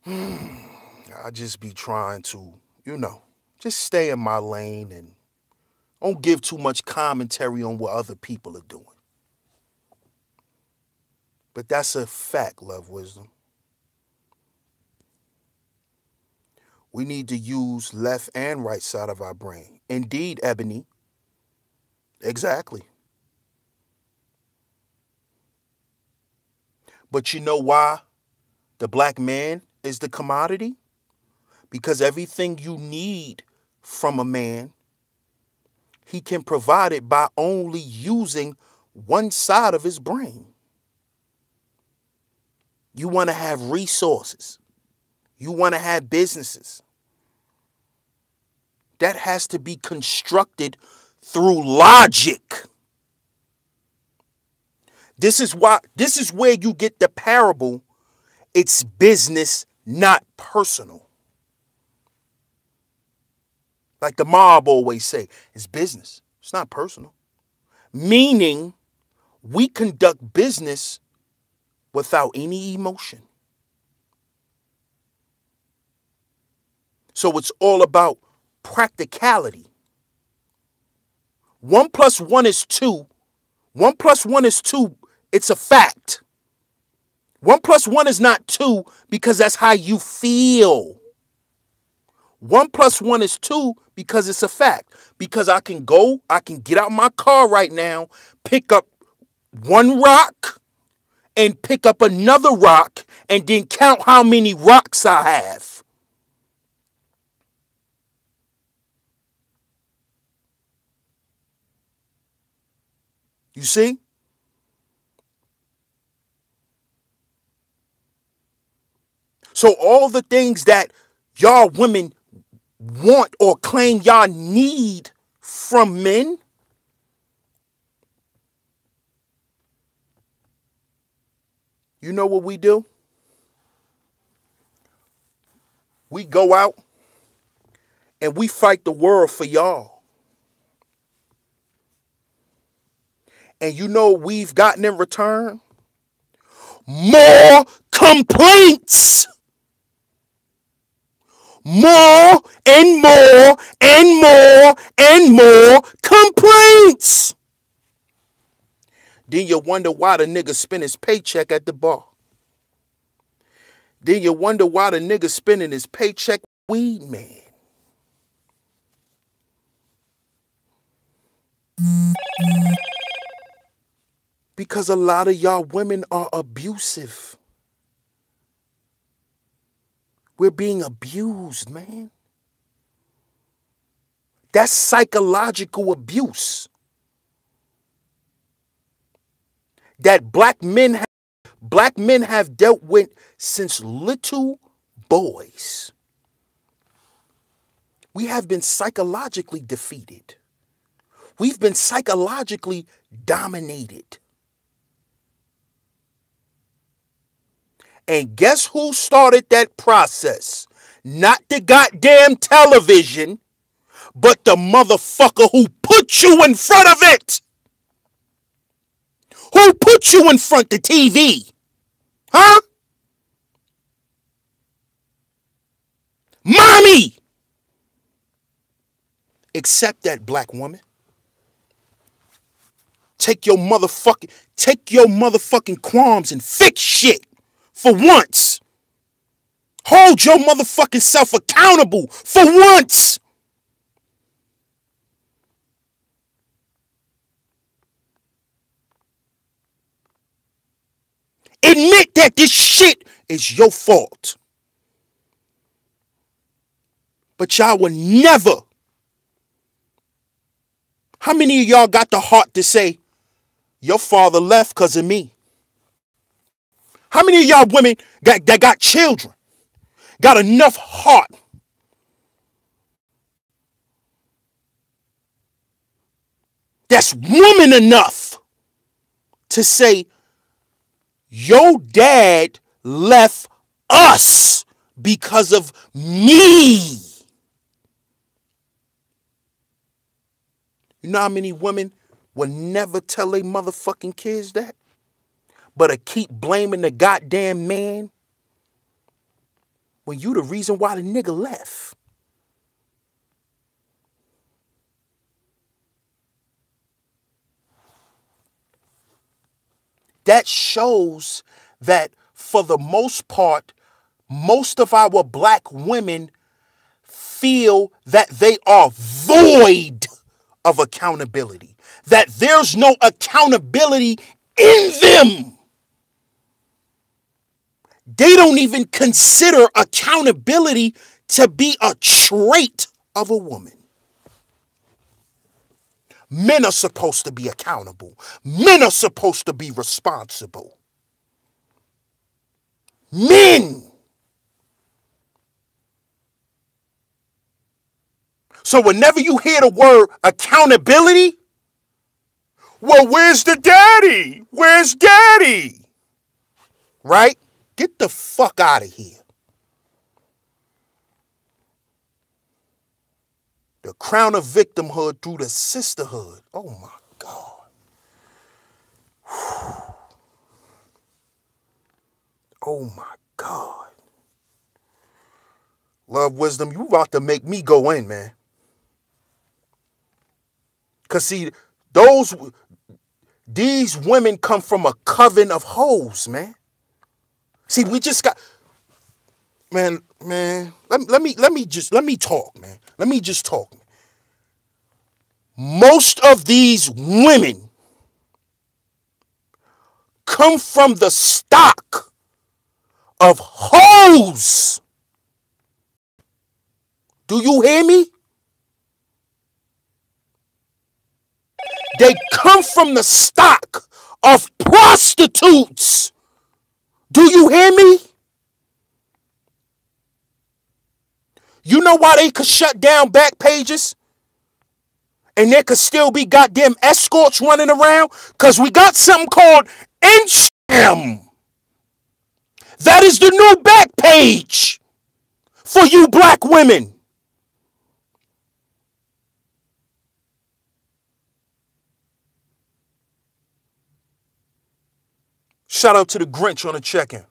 I just be trying to, you know, just stay in my lane and don't give too much commentary on what other people are doing. But that's a fact, Love Wisdom. We need to use left and right side of our brain. Indeed, Ebony. Exactly. But you know why the black man is the commodity? Because everything you need from a man, he can provide it by only using one side of his brain. You want to have resources. You want to have businesses. That has to be constructed through logic. This is where you get the parable. It's business, not personal. Like the mob always say, it's business. It's not personal. Meaning, we conduct business without any emotion. So it's all about practicality. 1 + 1 is 2. 1 + 1 is 2. It's a fact. 1 + 1 is not 2 because that's how you feel. 1 + 1 is 2 because it's a fact. Because I can get out my car right now, pick up one rock and pick up another rock and then count how many rocks I have. You see? So all the things that y'all women want or claim y'all need from men, you know what we do? We go out and we fight the world for y'all. And you know what we've gotten in return? More complaints. More and more and more and more complaints. Then you wonder why the nigga spend his paycheck at the bar. Then you wonder why the nigga spending his paycheck weed man. Because a lot of y'all women are abusive. We're being abused, man. That's psychological abuse. That black men have dealt with since little boys. We have been psychologically defeated. We've been psychologically dominated. And guess who started that process? Not the goddamn television, but the motherfucker who put you in front of it. Who put you in front of the TV? Huh? Mommy! Accept that, black woman. Take your motherfucking qualms and fix shit for once. Hold your motherfucking self accountable for once. Admit that this shit is your fault. But y'all will never. How many of y'all got the heart to say, your father left because of me? How many of y'all women that got children got enough heart that's woman enough to say, your dad left us because of me? You know how many women will never tell their motherfucking kids that? But to keep blaming the goddamn man when you the reason why the nigga left. That shows that for the most part, most of our black women feel that they are void of accountability, that there's no accountability in them. They don't even consider accountability to be a trait of a woman. Men are supposed to be accountable. Men are supposed to be responsible. Men. So whenever you hear the word accountability, well, where's the daddy? Where's daddy? Right? Get the fuck out of here. The crown of victimhood through the sisterhood. Oh my God. Oh my God. Love, wisdom, you about to make me go in, man. Because see, these women come from a coven of hoes, man. See, we just got, man, let me talk, man. Let me just talk. Most of these women come from the stock of hoes. Do you hear me? They come from the stock of prostitutes. Do you hear me? You know why they could shut down back pages? And there could still be goddamn escorts running around? Because we got something called Instagram. That is the new back page for you black women. Shout out to the Grinch on the check-in.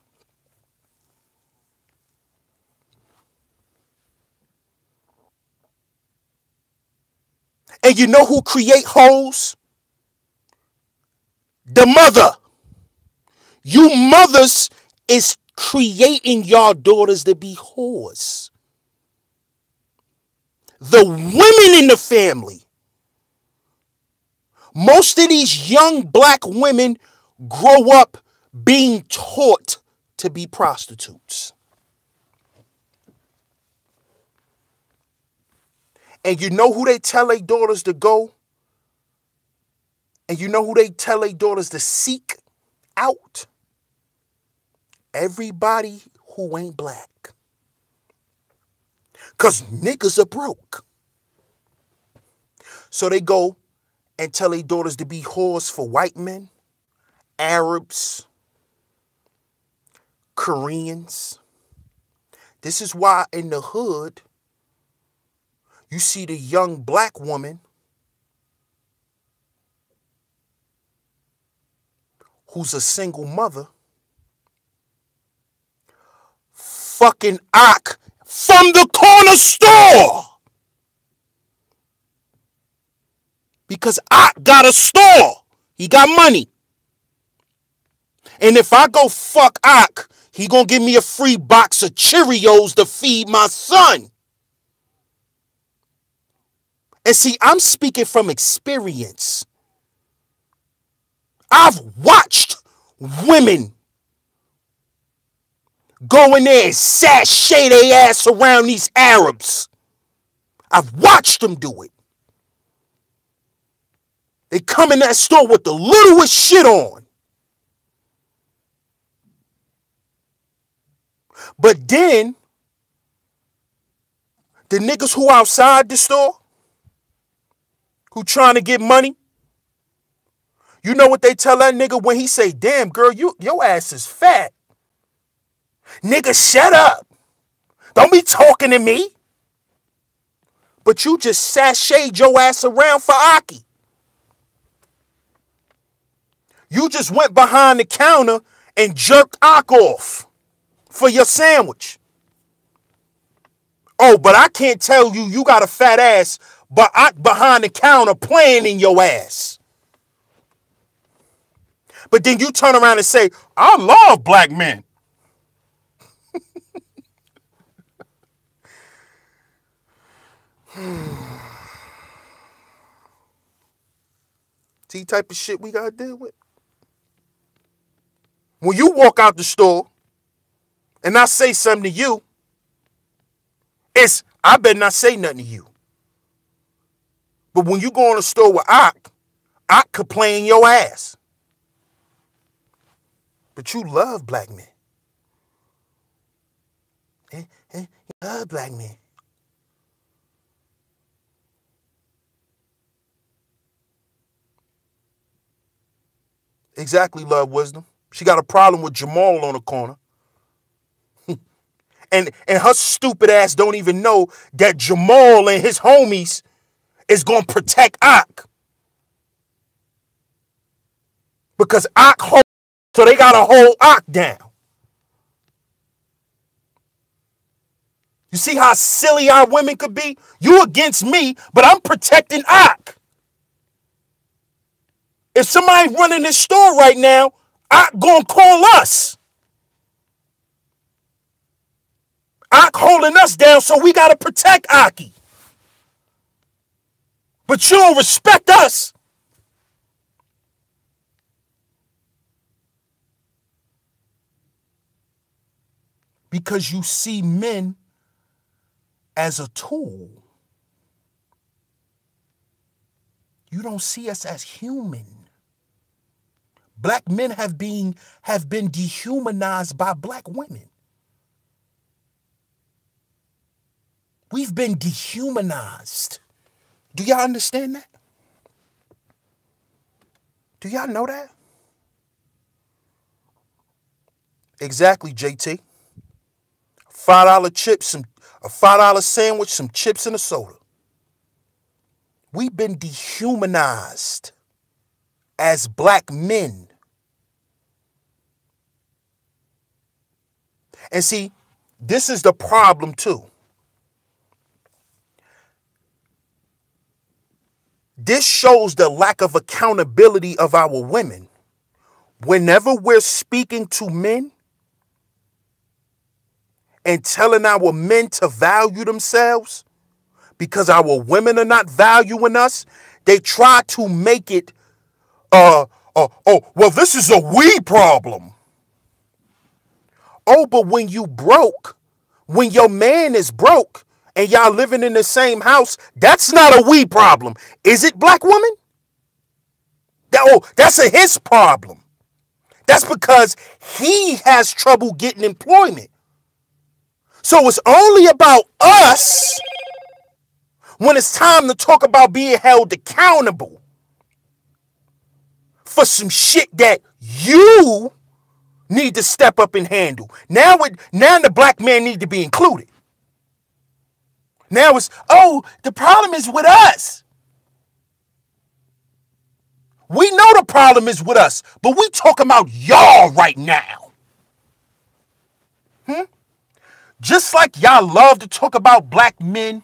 And you know who create hoes? The mother. You mothers is creating y'all daughters to be whores. The women in the family. Most of these young black women grow up being taught to be prostitutes. And you know who they tell their daughters to go? And you know who they tell their daughters to seek out? Everybody who ain't black. Because niggas are broke. So they go and tell their daughters to be whores for white men, Arabs, Koreans. This is why in the hood, you see the young black woman who's a single mother fucking Ak from the corner store. Because Ak got a store. He got money. And if I go fuck Ak, he gonna give me a free box of Cheerios to feed my son. And see, I'm speaking from experience. I've watched women go in there and sashay their ass around these Arabs. I've watched them do it. They come in that store with the littlest shit on. But then, the niggas who outside the store, who trying to get money, you know what they tell that nigga when he say, damn, girl, your ass is fat. Nigga, shut up. Don't be talking to me. But you just sashayed your ass around for Aki. You just went behind the counter and jerked Ak off for your sandwich. Oh, but I can't tell you you got a fat ass, but Ak behind the counter playing in your ass. But then you turn around and say, I love black men. See type of shit we gotta deal with. When you walk out the store and I say something to you, I better not say nothing to you. But when you go in the store with Ak could play in your ass. But you love black men. You love black men. Exactly, love wisdom. She got a problem with Jamal on the corner. and her stupid ass don't even know that Jamal and his homies is going to protect Ak. Because Ak hold, so they got to hold Ak down. You see how silly our women could be? You against me, but I'm protecting Ak. If somebody running this store right now, Ak gonna call us. Ak holding us down, so we gotta protect Aki. But you don't respect us. Because you see men as a tool. You don't see us as human. Black men have been dehumanized by black women. We've been dehumanized. Do y'all understand that? Do y'all know that? Exactly, JT. $5 chips, a $5 sandwich, some chips and a soda. We've been dehumanized as black men. And see, this is the problem too. This shows the lack of accountability of our women. Whenever we're speaking to men and telling our men to value themselves because our women are not valuing us, they try to make it, well, this is a we problem. Oh, but when you broke, when your man is broke and y'all living in the same house, that's not a we problem. Is it, black woman? That's a his problem. That's because he has trouble getting employment. So it's only about us when it's time to talk about being held accountable for some shit that you need to step up and handle. Now the black man need to be included. Now it's, the problem is with us. We know the problem is with us, but we talking about y'all right now. Just like y'all love to talk about black men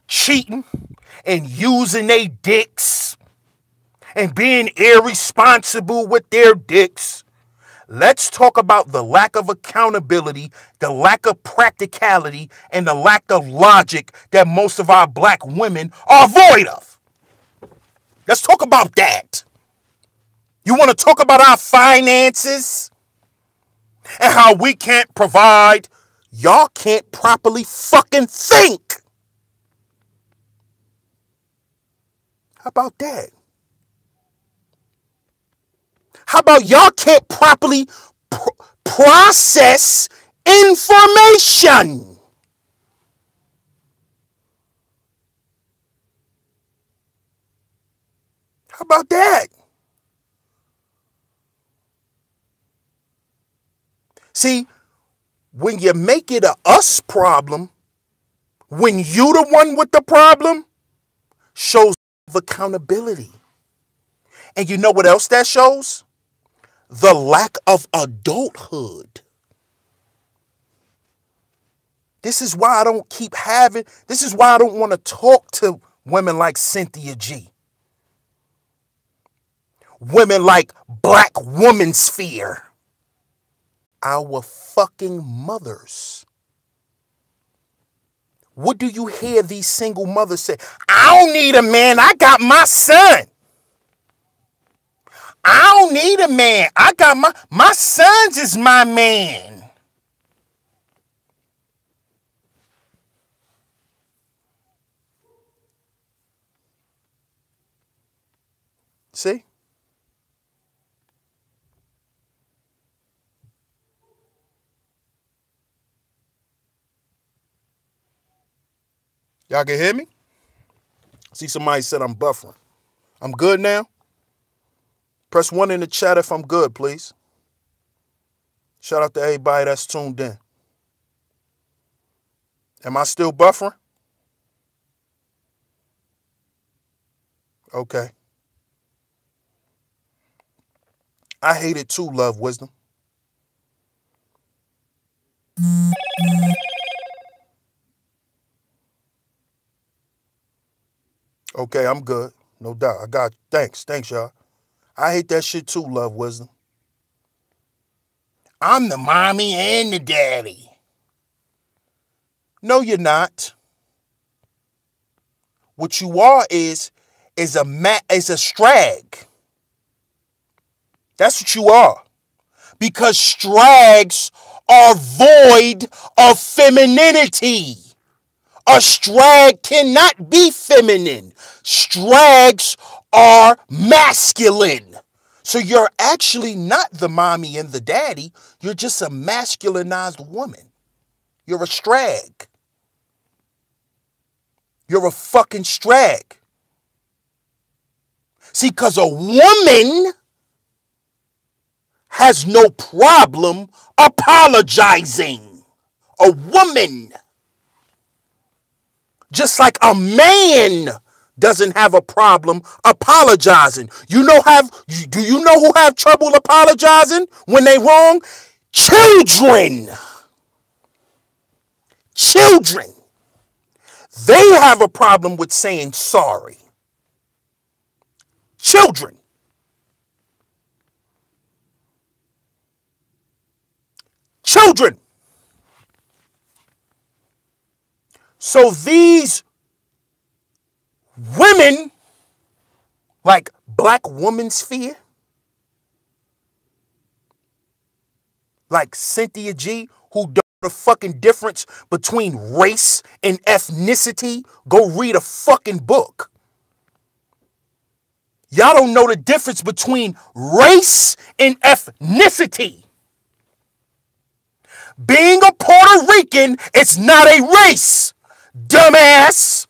cheating and using their dicks and being irresponsible with their dicks, let's talk about the lack of accountability, the lack of practicality, and the lack of logic that most of our black women are void of. Let's talk about that. You want to talk about our finances and how we can't provide? Y'all can't properly fucking think. How about that? How about y'all can't properly process information? How about that? See, when you make it a us problem, When you the one with the problem, shows accountability. And you know what else that shows? The lack of adulthood. This is why I don't this is why I don't want to talk to women like Cynthia G. Women like Black Woman Sphere. Our fucking mothers. What do you hear these single mothers say? I don't need a man. I got my son. I don't need a man. I got my sons is my man. See? Y'all can hear me? See, somebody said I'm buffering. I'm good now? Press 1 in the chat if I'm good, please. Shout out to everybody that's tuned in. Am I still buffering? Okay. I hate it too, Love Wisdom. Okay, I'm good. No doubt. I got you. Thanks, y'all. I hate that shit too, Love Wisdom. I'm the mommy and the daddy. No, you're not. What you are is a strag. That's what you are. Because strags are void of femininity. A strag cannot be feminine. Strags are masculine. So you're actually not the mommy and the daddy. You're just a masculinized woman. You're a strag. You're a fucking strag. See, because a woman has no problem apologizing. A woman. Just like a man doesn't have a problem apologizing. Do you know who have trouble apologizing when they wrong? Children. Children. They have a problem with saying sorry. Children. Children. So these women, like Black Woman Sphere, like Cynthia G, who don't know the fucking difference between race and ethnicity, go read a fucking book. Y'all don't know the difference between race and ethnicity. Being a Puerto Rican, it's not a race, dumbass.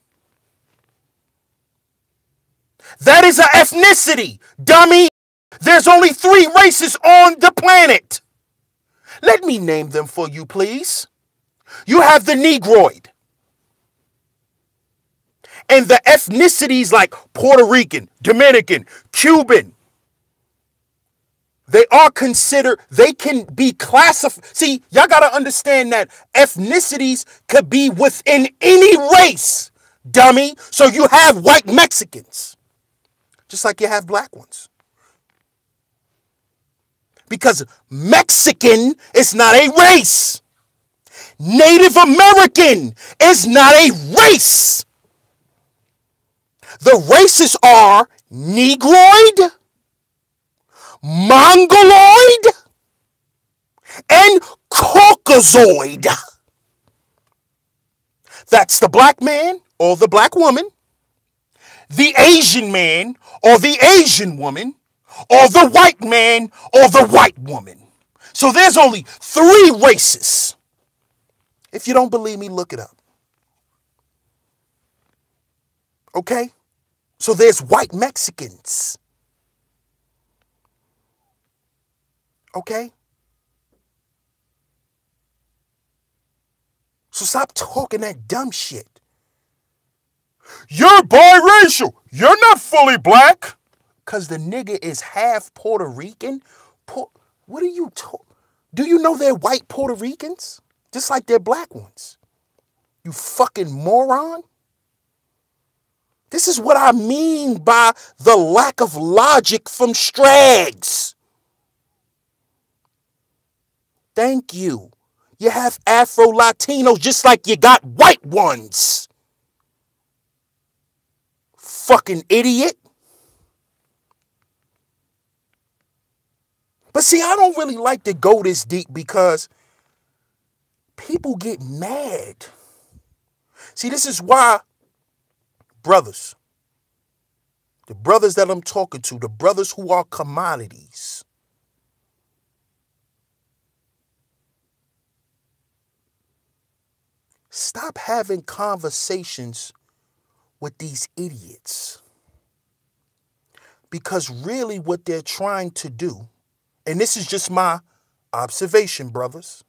That is an ethnicity, dummy. There's only 3 races on the planet. Let me name them for you, please. You have the Negroid. And the ethnicities like Puerto Rican, Dominican, Cuban, they are considered, they can be classified. See, y'all got to understand that ethnicities could be within any race, dummy. So you have white Mexicans, just like you have black ones. Because Mexican is not a race. Native American is not a race. The races are Negroid, Mongoloid, and Caucasoid. That's the black man or the black woman, the Asian man or the Asian woman, or the white man or the white woman. So there's only 3 races. If you don't believe me, look it up. Okay? So there's white Mexicans. Okay? So stop talking that dumb shit. You're biracial. You're not fully black. Because the nigga is half Puerto Rican. What are you talking? Do you know they're white Puerto Ricans? Just like they're black ones. You fucking moron. This is what I mean by the lack of logic from Strags. Thank you. You have Afro-Latinos just like you got white ones. Fucking idiot. But see, I don't really like to go this deep because people get mad. See, this is why, brothers, the brothers that I'm talking to, the brothers who are commodities, stop having conversations with these idiots. Because really what they're trying to do, and this is just my observation, brothers,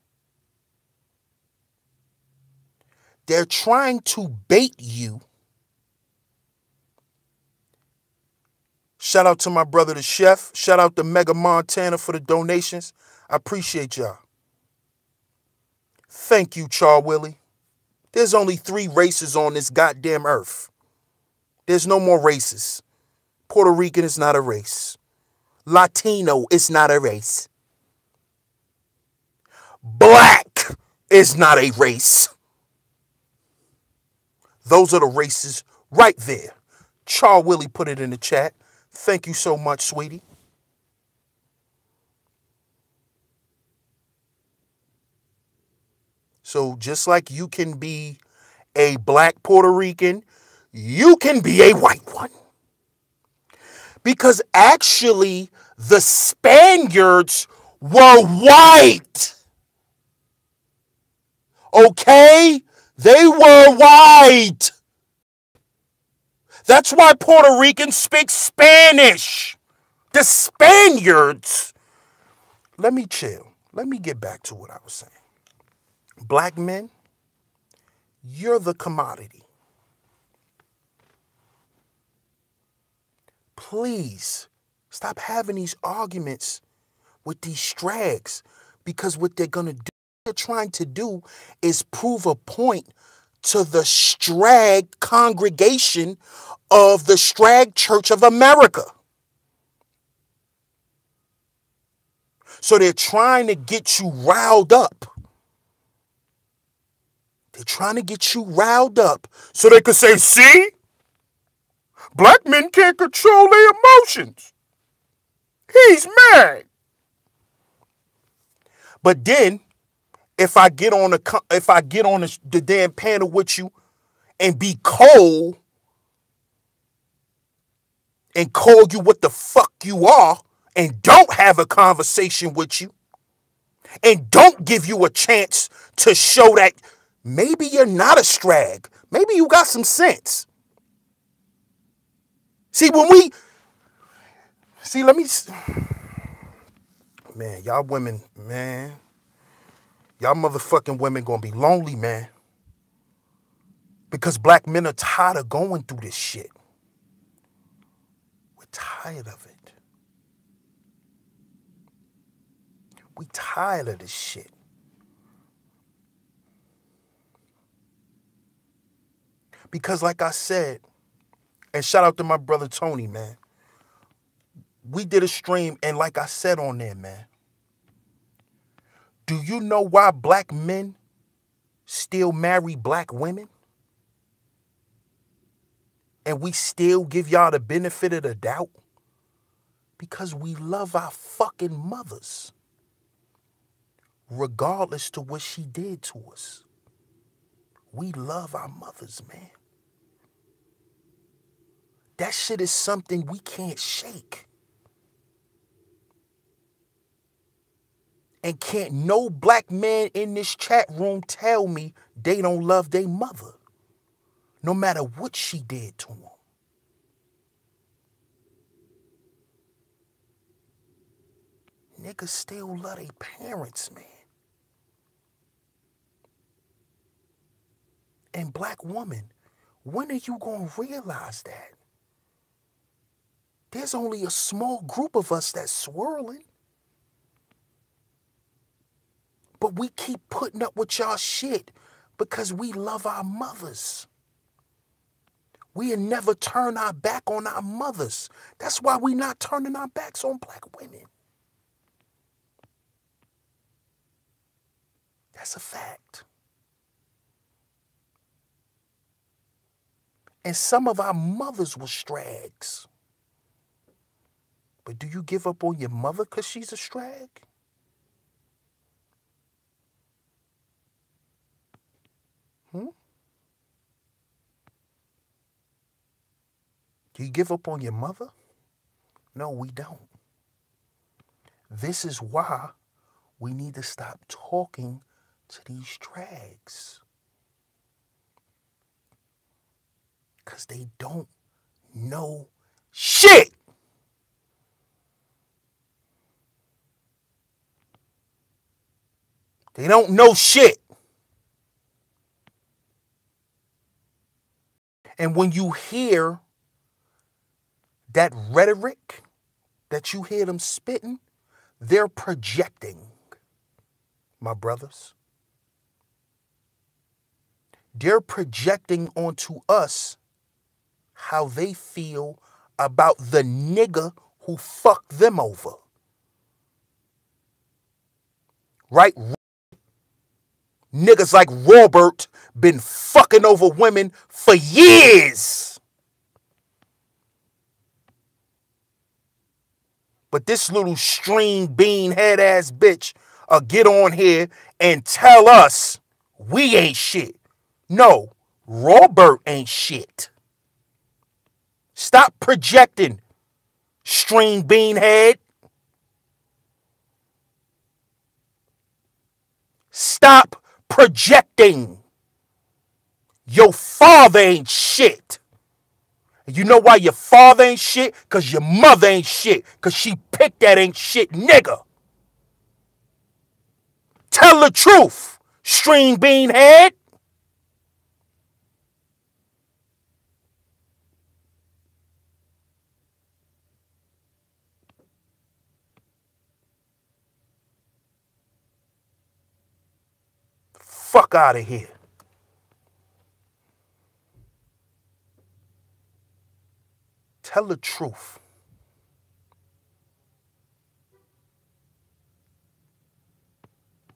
they're trying to bait you. Shout out to my brother, the chef. Shout out to Mega Montana for the donations. I appreciate y'all. Thank you, Char Willie. There's only 3 races on this goddamn earth. There's no more races. Puerto Rican is not a race. Latino is not a race. Black is not a race. Those are the races right there. Char Willie put it in the chat. Thank you so much, sweetie. So just like you can be a black Puerto Rican, you can be a white one. Because actually, the Spaniards were white. Okay? They were white. That's why Puerto Ricans speak Spanish. The Spaniards. Let me chill. Let me get back to what I was saying. Black men, you're the commodity. Please stop having these arguments with these strags, because what they're going to do, they're trying to do is prove a point to the strag congregation of the Strag Church of America. So they're trying to get you riled up. They're trying to get you riled up so they could say, see, black men can't control their emotions. He's mad. But then, if I get on the damn panel with you and be cold and call you what the fuck you are and don't have a conversation with you and don't give you a chance to show that maybe you're not a strag. Maybe you got some sense. See, man, y'all women, man, y'all motherfucking women gonna be lonely, man. Because black men are tired of going through this shit. We're tired of it. We tired of this shit. Because like I said, and shout out to my brother Tony, man. We did a stream, and like I said on there, man, do you know why black men still marry black women? And we still give y'all the benefit of the doubt? Because we love our fucking mothers, regardless to what she did to us. We love our mothers, man. That shit is something we can't shake. And can't no black man in this chat room tell me they don't love their mother, no matter what she did to them. Niggas still love their parents, man. And black woman, When are you going to realize that? There's only a small group of us that's swirling. But we keep putting up with y'all shit because we love our mothers. We'll never turn our back on our mothers. That's why we not turning our backs on black women. That's a fact. And some of our mothers were strags. But do you give up on your mother because she's a strag? Do you give up on your mother? No, we don't. This is why we need to stop talking to these drags. Because they don't know shit. They don't know shit. And when you hear that rhetoric that you hear them spitting, they're projecting, my brothers. They're projecting onto us how they feel about the nigga who fucked them over. Right? Niggas like Robert been fucking over women for years. But this little string bean head ass bitch get on here and tell us we ain't shit. No, Robert ain't shit. Stop projecting, string bean head. Stop projecting. Your father ain't shit. And you know why your father ain't shit? Because your mother ain't shit. Because she picked that ain't shit nigga. Tell the truth, string bean head. Fuck out of here. Tell the truth.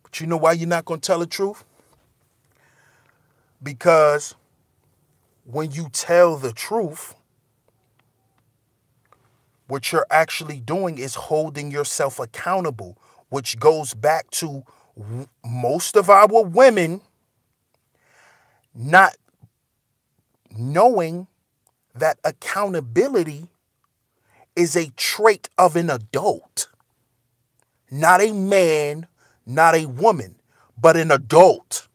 But you know why you're not going to tell the truth? Because when you tell the truth, what you're actually doing is holding yourself accountable, which goes back to most of our women not knowing that accountability is a trait of an adult, not a man, not a woman, but an adult.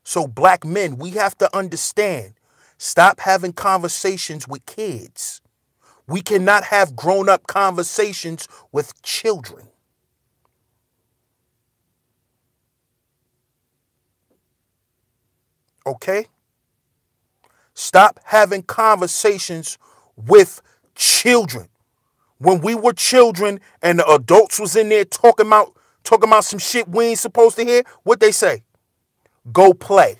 So black men, we have to understand, stop having conversations with kids. We cannot have grown-up conversations with children. Okay? Stop having conversations with children. When we were children and the adults was in there talking about some shit we ain't supposed to hear, what they say? Go play.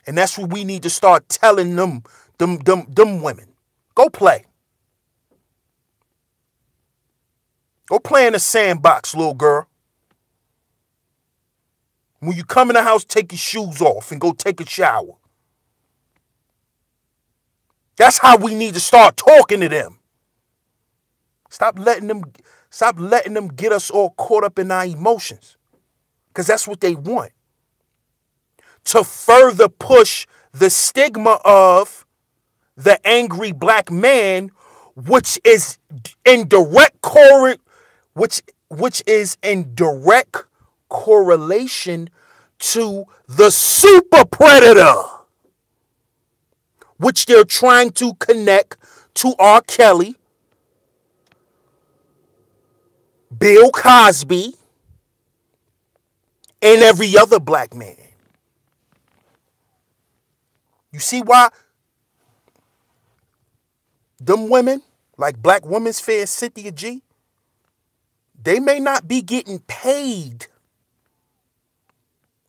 And that's what we need to start telling them women. Go play. Go play in the sandbox, little girl. When you come in the house, take your shoes off and go take a shower. That's how we need to start talking to them. Stop letting them get us all caught up in our emotions. Because that's what they want. To further push the stigma of the angry black man, which is in direct correlation to the super predator, which they're trying to connect to R. Kelly, Bill Cosby, and every other black man. You see why them women, like Black Women's Fair and Cynthia G, they may not be getting paid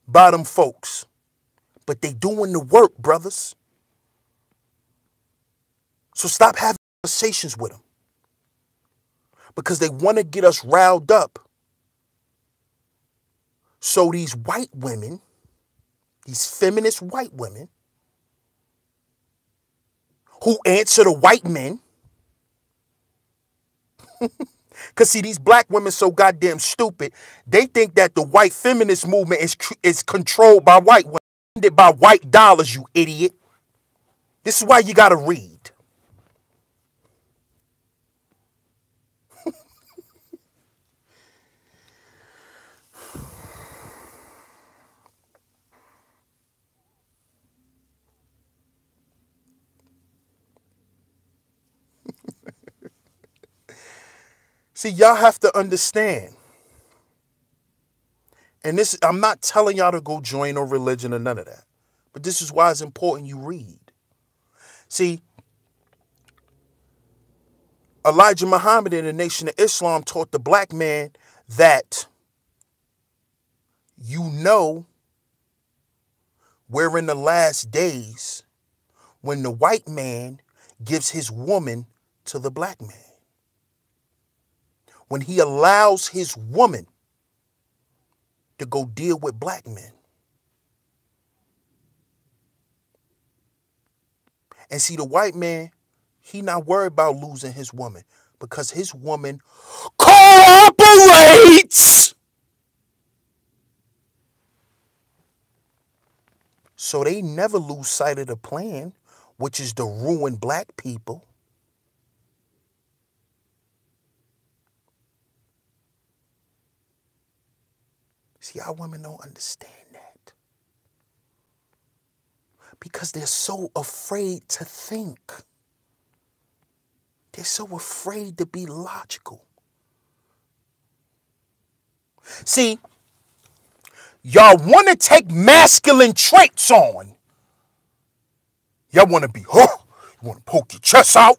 by them folks, but they doing the work, brothers. So stop having conversations with them because they want to get us riled up. So these white women, these feminist white women who answer to white men, because see, these black women so goddamn stupid, they think that the white feminist movement is controlled by white women, funded by white dollars, you idiot. This is why you got to read. See, y'all have to understand. And this, I'm not telling y'all to go join no religion or none of that. But this is why it's important you read. See, Elijah Muhammad in the Nation of Islam taught the black man that we're in the last days when the white man gives his woman to the black man. When he allows his woman to go deal with black men. And see, the white man, he not worried about losing his woman because his woman cooperates. So they never lose sight of the plan, which is to ruin black people. See, our women don't understand that. Because they're so afraid to think. They're so afraid to be logical. See, y'all want to take masculine traits on. Y'all want to be, you want to poke your chest out.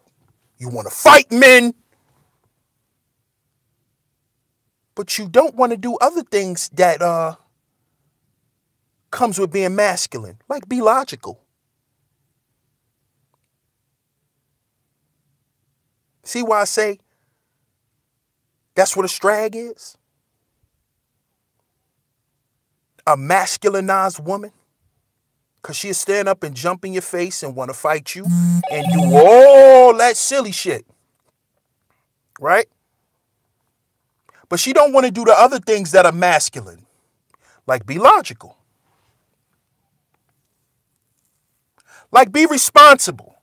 You want to fight men. But you don't want to do other things that comes with being masculine, like be logical. See why I say that's what a strag is? A masculinized woman. Because she'll stand up and jump in your face and want to fight you and do all that silly shit. Right? But she don't want to do the other things that are masculine. Like be logical. Like be responsible.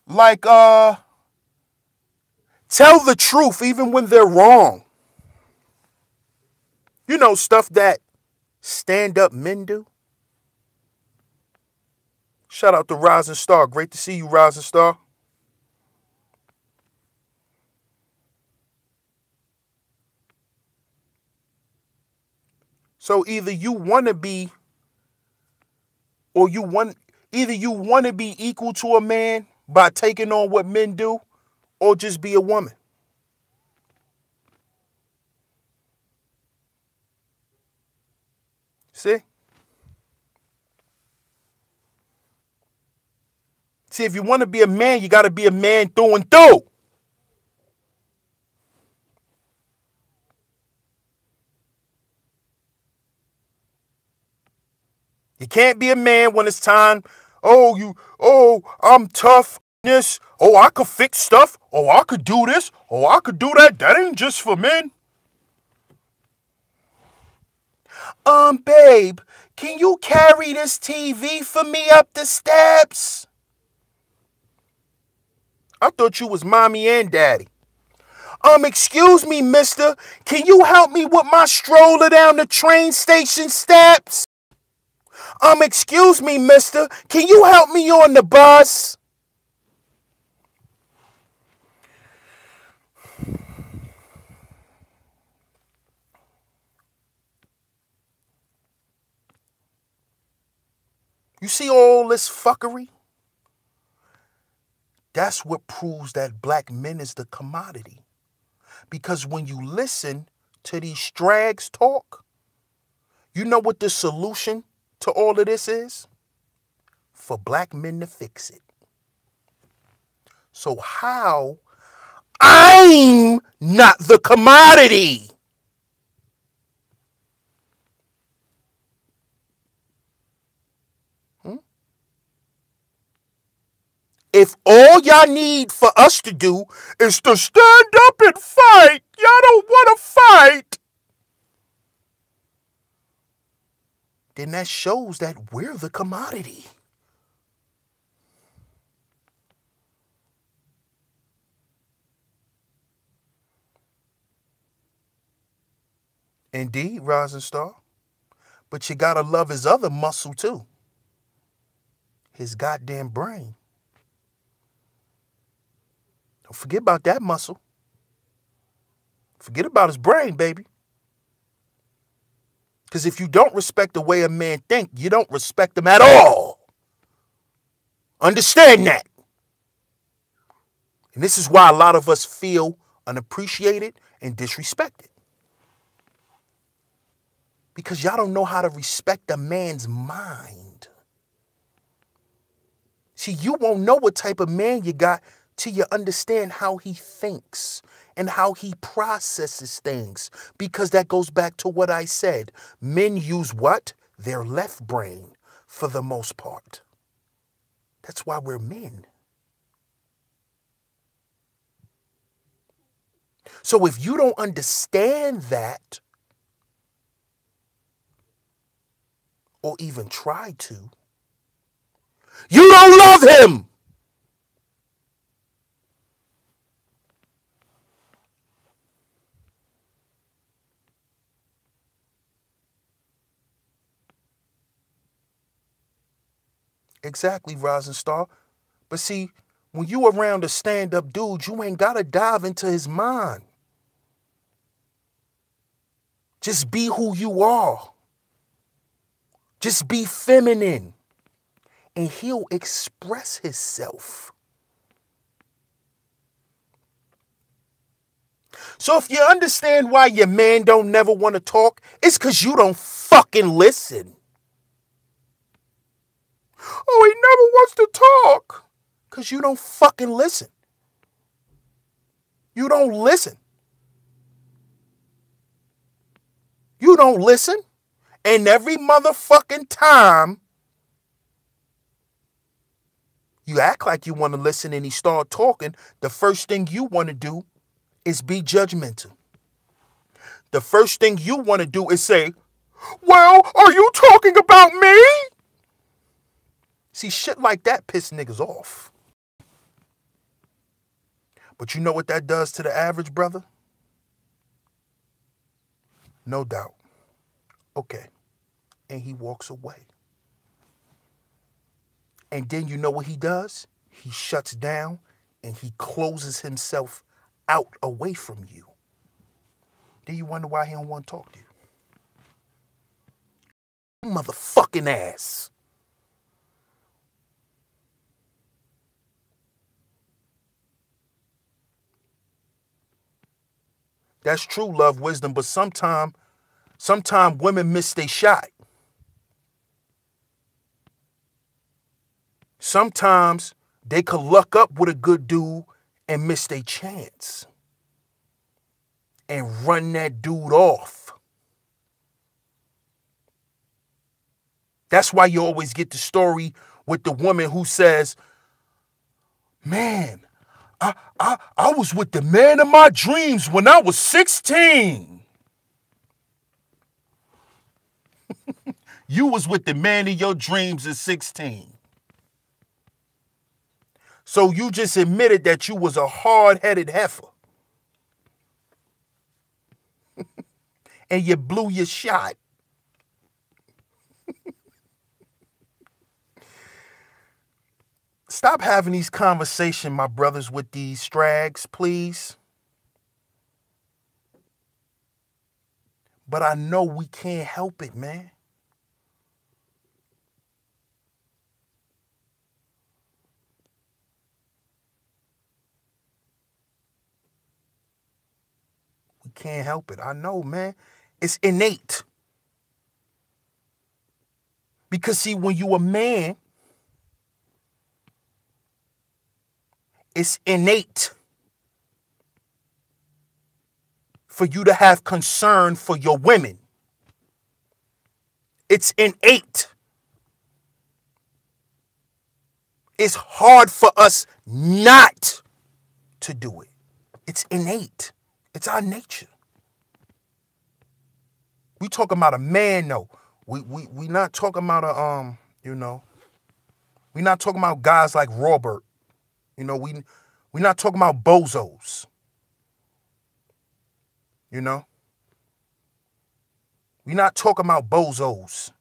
Like tell the truth even when they're wrong. You know, stuff that stand-up men do. Shout out to Rising Star. Great to see you, Rising Star. So either you want to be equal to a man by taking on what men do, or just be a woman. See? See, if you want to be a man, you got to be a man through and through. You can't be a man when it's time. I'm tough. This. Oh, I could fix stuff. Oh, I could do this. Oh, I could do that. That ain't just for men. Babe, can you carry this TV for me up the steps? I thought you was mommy and daddy. Excuse me, mister. Can you help me with my stroller down the train station steps? Excuse me, mister. Can you help me on the bus? You see all this fuckery? That's what proves that black men is the commodity. Because when you listen to these strags talk, you know what the solution to all of this is? For black men to fix it. So how I'm not the commodity? If all y'all need for us to do is to stand up and fight, y'all don't want to fight, then that shows that we're the commodity. Indeed, Rising Star. But you gotta love his other muscle too. His goddamn brain. Don't forget about that muscle. Forget about his brain, baby. Because if you don't respect the way a man thinks, you don't respect him at all. Understand that. And this is why a lot of us feel unappreciated and disrespected. Because y'all don't know how to respect a man's mind. See, you won't know what type of man you got till you understand how he thinks and how he processes things. Because that goes back to what I said. Men use what? Their left brain for the most part. That's why we're men. So if you don't understand that, or even try to, you don't love him. Exactly, Rising Star. But see, when you around a stand-up dude, you ain't gotta dive into his mind. Just be who you are. Just be feminine. And he'll express himself. So if you understand why your man don't never want to talk, it's because you don't fucking listen. Oh, he never wants to talk. Because you don't fucking listen. You don't listen. You don't listen. And every motherfucking time you act like you want to listen and he start talking, the first thing you want to do is be judgmental. The first thing you want to do is say, well, are you talking about me? See, shit like that piss niggas off. But you know what that does to the average brother? No doubt. Okay. And he walks away. And then you know what he does? He shuts down and he closes himself out away from you. Then you wonder why he don't want to talk to you. Motherfucking ass. That's true love, wisdom, but sometimes women miss their shot. Sometimes they could luck up with a good dude and miss their chance and run that dude off. That's why you always get the story with the woman who says, man, I was with the man of my dreams when I was 16. You was with the man of your dreams at 16. So you just admitted that you was a hard-headed heifer. And you blew your shot. Stop having these conversations, my brothers, with these strags, please. But I know we can't help it, man. can't help it. I know, man. It's innate. Because, see, when you a man, it's innate for you to have concern for your women. It's innate. It's hard for us not to do it. It's innate. It's our nature. We talking about a man, though. We not talking about a we not talking about guys like Robert. We not talking about bozos. We not talking about bozos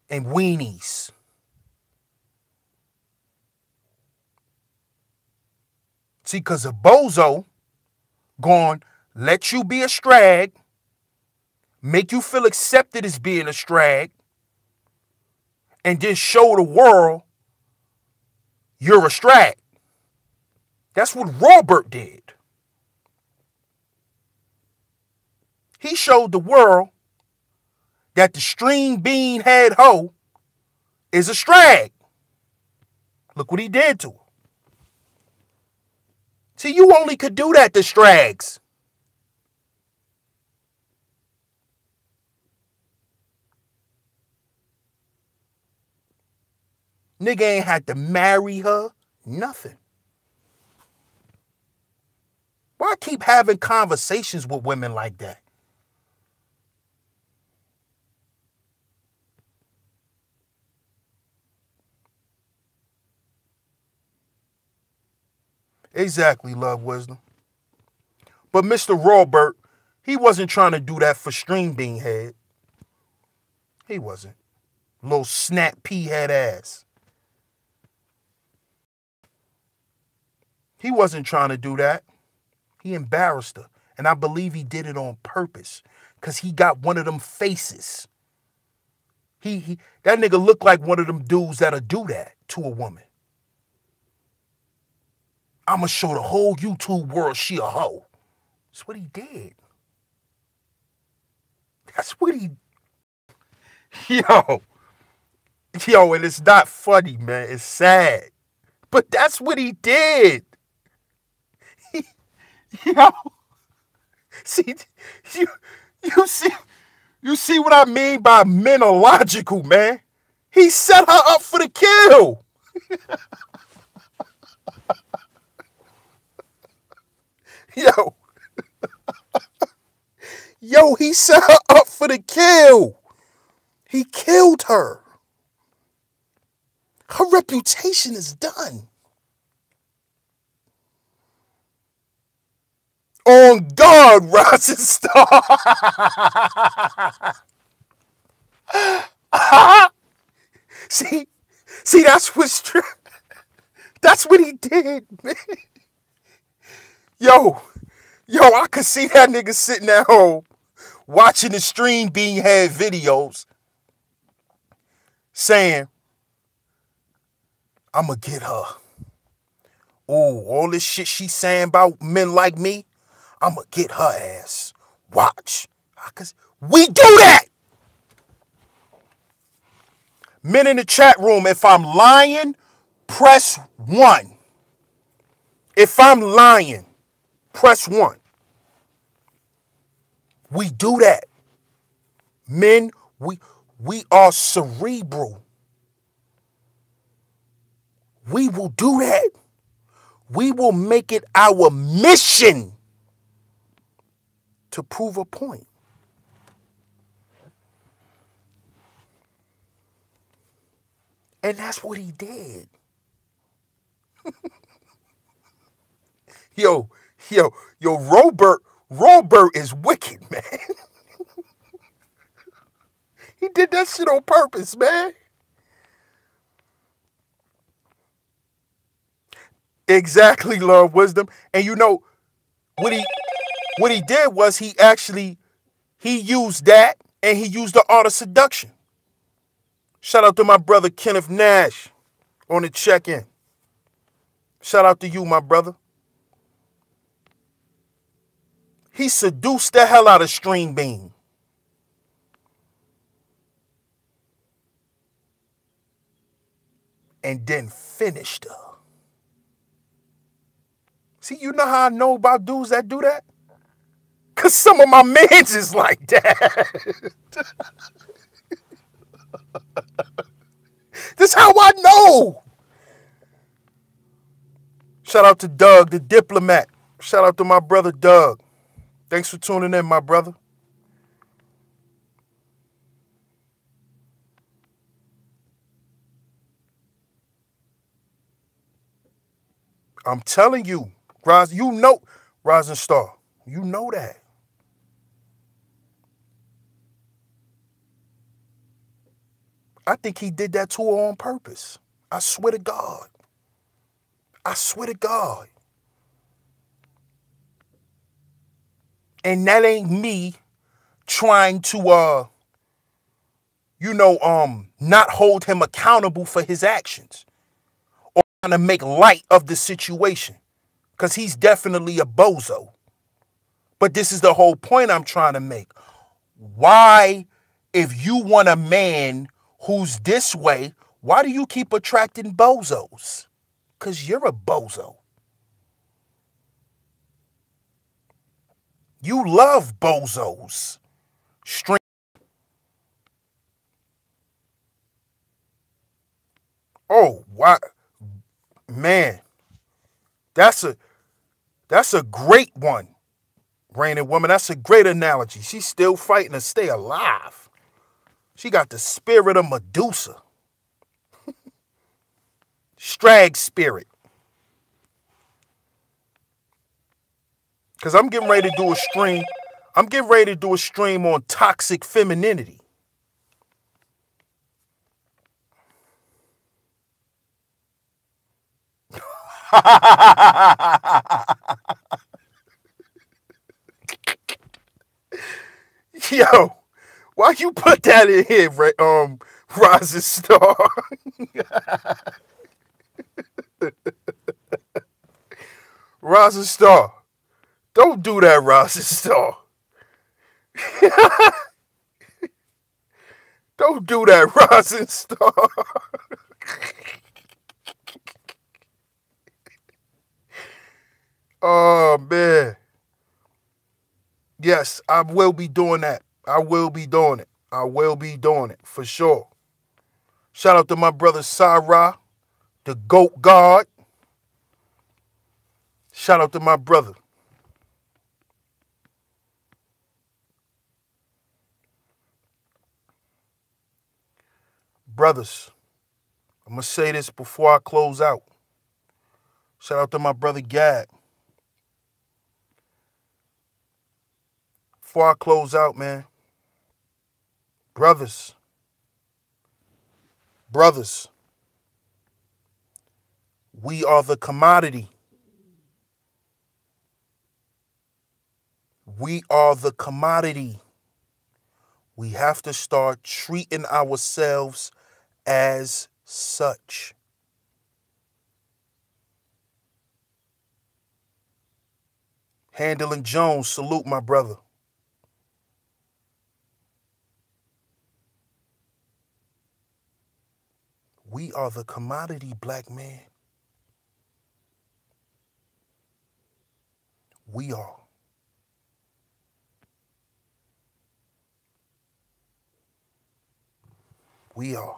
and weenies. See, because a bozo gonna let you be a strag, make you feel accepted as being a strag, and then show the world you're a strag. That's what Robert did. He showed the world that the string bean head hoe is a strag. Look what he did to her. See, you only could do that to strags. Nigga ain't had to marry her. Nothing. Why keep having conversations with women like that? Exactly, Love Wisdom. But Mr. Robert, he wasn't trying to do that for string bean head. He wasn't. Little snap pea head ass. He wasn't trying to do that. He embarrassed her. And I believe he did it on purpose. Because he got one of them faces. That nigga looked like one of them dudes that'll do that to a woman. I'ma show the whole YouTube world she a hoe. That's what he did. That's what he... Yo, and it's not funny, man. It's sad. But that's what he did. Yo, see, you see what I mean by men are logical, man. He set her up for the kill. Yo, he set her up for the kill. He killed her. Her reputation is done. On God, Rising Star. See, that's what he did, man. Yo, I could see that nigga sitting at home watching the string bean head videos saying, I'ma get her. Oh, all this shit she's saying about men like me, I'ma get her ass. Watch. We do that. Men in the chat room, if I'm lying, press 1. If I'm lying, press 1. We do that. Men, we are cerebral. We will do that. We will make it our mission to prove a point. And that's what he did. Yo, Robert is wicked, man. He did that shit on purpose, man. Exactly, Love Wisdom. And you know, what he did was he used that and he used the art of seduction. Shout out to my brother Kenneth Nash on the check-in. Shout out to you, my brother. He seduced the hell out of Stream Beam. And then finished her. See, you know how I know about dudes that do that? Because some of my mans is like that. This is how I know. Shout out to Doug, the diplomat. Shout out to my brother, Doug. Thanks for tuning in, my brother. I'm telling you, Roz, you know, Rising Star, you know that. I think he did that to her on purpose. I swear to God. I swear to God. And that ain't me trying to, not hold him accountable for his actions or trying to make light of the situation, because he's definitely a bozo. But this is the whole point I'm trying to make. Why, if you want a man who's this way, why do you keep attracting bozos? Because you're a bozo. You love bozos. String. Oh, why? Man, that's a great one. Raining Woman, that's a great analogy. She's still fighting to stay alive. She got the spirit of Medusa. Strag spirit. Because I'm getting ready to do a stream. I'm getting ready to do a stream on toxic femininity. Yo, why you put that in here, Rising Star? Rising Star. Don't do that, Rising Star. Don't do that, Rising Star. Oh, man. Yes, I will be doing that. I will be doing it. I will be doing it, for sure. Shout out to my brother, Sarah, the GOAT God. Shout out to my brother. Brothers, I'm going to say this before I close out. Shout out to my brother, Gad. Before I close out, man. Brothers, we are the commodity. We are the commodity. We have to start treating ourselves as such. Handling Jones, salute my brother. We are the commodity, black man. We are. We are.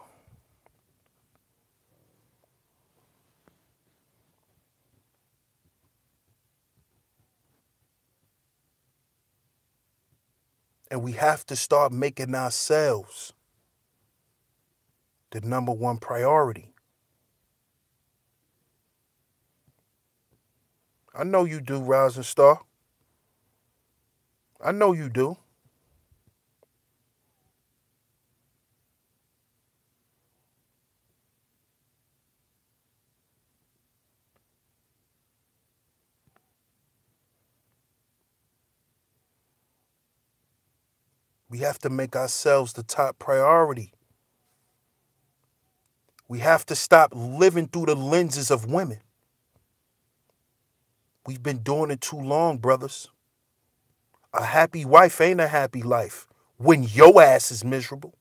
And we have to start making ourselves the #1 priority. I know you do, Rising Star. I know you do. We have to make ourselves the top priority. We have to stop living through the lenses of women. We've been doing it too long, brothers. A happy wife ain't a happy life when your ass is miserable.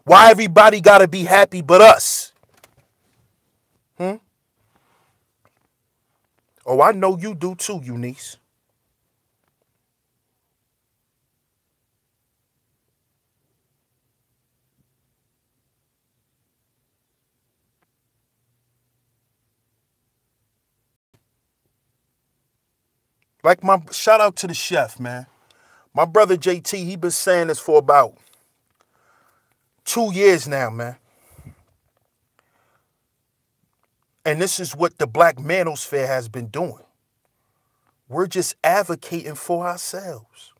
Why everybody gotta be happy but us? Oh, I know you do too, Eunice. Like my shout out to the chef, man. My brother JT, he been saying this for about 2 years now, man. And this is what the Black Manosphere has been doing. We're just advocating for ourselves.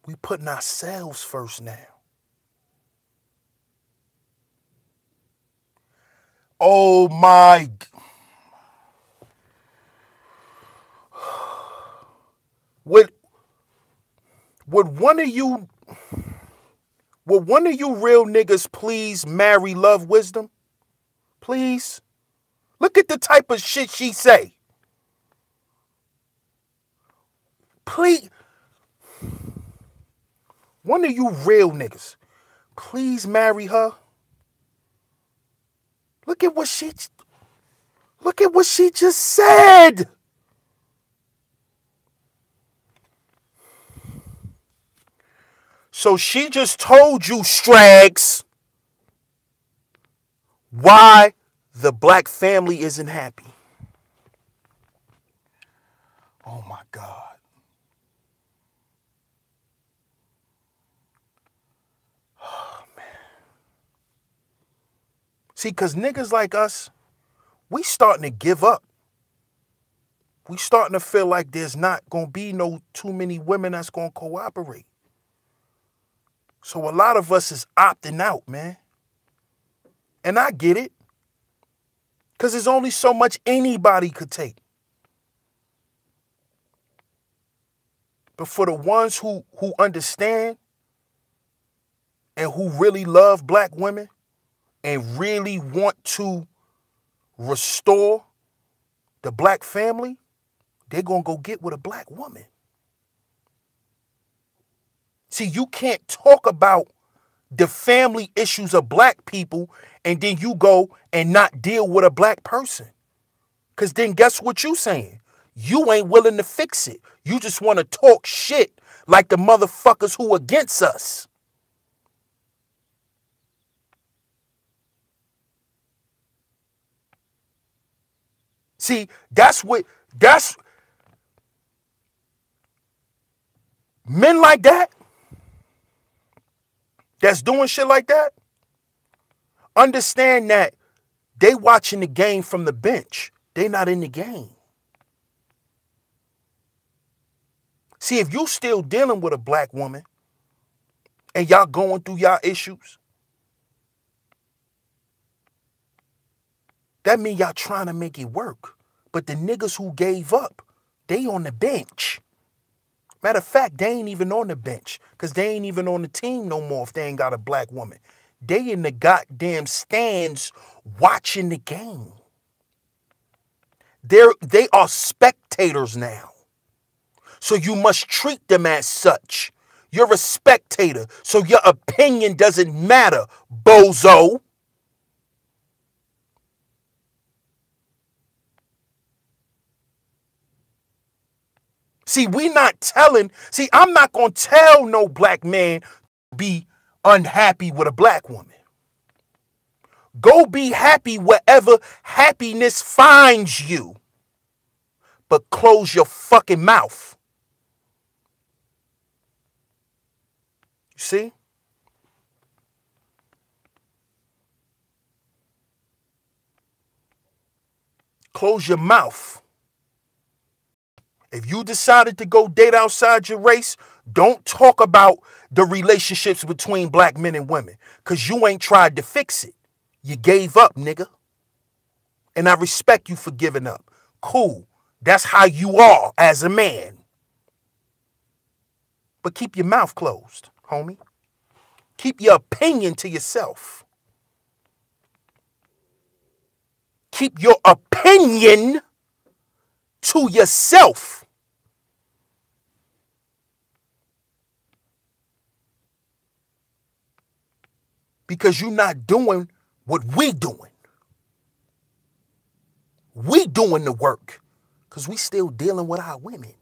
We putting ourselves first now. Oh my. Would one of you real niggas please marry Love Wisdom? Please? Look at the type of shit she say. Please. One of you real niggas, please marry her. Look at what she just said. So she just told you, Strags, why the black family isn't happy. Oh my God. Oh man. See, because niggas like us, we starting to give up. We starting to feel like there's not going to be no too many women that's going to cooperate. So a lot of us is opting out, man. And I get it. Because there's only so much anybody could take. But for the ones who understand and who really love black women and really want to restore the black family, they're going to go get with a black woman. See, you can't talk about the family issues of black people and then you go and not deal with a black person. Because then guess what you saying? You ain't willing to fix it. You just want to talk shit like the motherfuckers who against us. See, that's men like that, that's doing shit like that, understand that they watching the game from the bench. They not in the game. See, if you still dealing with a black woman and y'all going through y'all issues, that mean y'all trying to make it work. But the niggas who gave up, they on the bench. Matter of fact, they ain't even on the bench because they ain't even on the team no more if they ain't got a black woman. They in the goddamn stands watching the game. They are spectators now. So you must treat them as such. You're a spectator, so your opinion doesn't matter, bozo. See, I'm not going to tell no black man to be unhappy with a black woman. Go be happy wherever happiness finds you. But close your fucking mouth. You see? Close your mouth. If you decided to go date outside your race, don't talk about the relationships between black men and women because you ain't tried to fix it. You gave up, nigga. And I respect you for giving up. Cool. That's how you are as a man. But keep your mouth closed, homie. Keep your opinion to yourself. Keep your opinion to yourself. Because you're not doing what we doing. We doing the work. Because we still dealing with our women.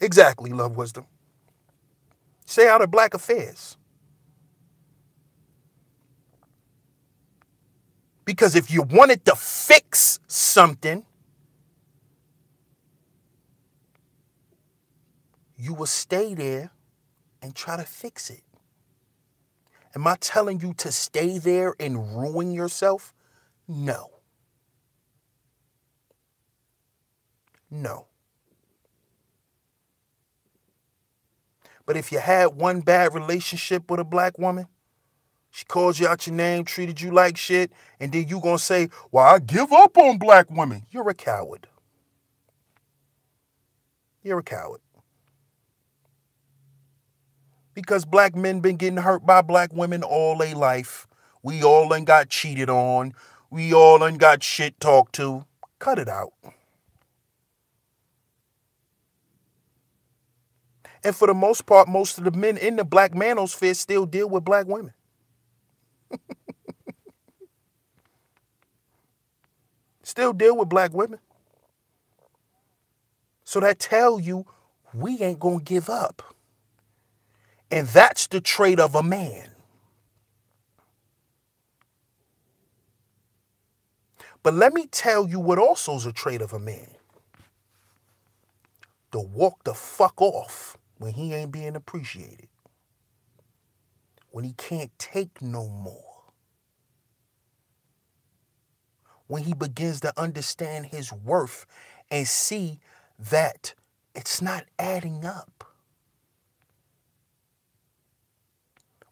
Exactly, Love Wisdom. Stay out of black affairs. Because if you wanted to fix something, you will stay there and try to fix it. Am I telling you to stay there and ruin yourself? No. No. But if you had one bad relationship with a black woman, she calls you out your name, treated you like shit, and then you gonna say, well, I give up on black women. You're a coward. You're a coward. Because black men been getting hurt by black women all their life. We all done got cheated on. We all done got shit talked to. Cut it out. And for the most part, most of the men in the black manosphere still deal with black women. Still deal with black women. So that tell you we ain't gonna give up. And that's the trait of a man. But let me tell you what also is a trait of a man. To walk the fuck off when he ain't being appreciated. When he can't take no more. When he begins to understand his worth and see that it's not adding up.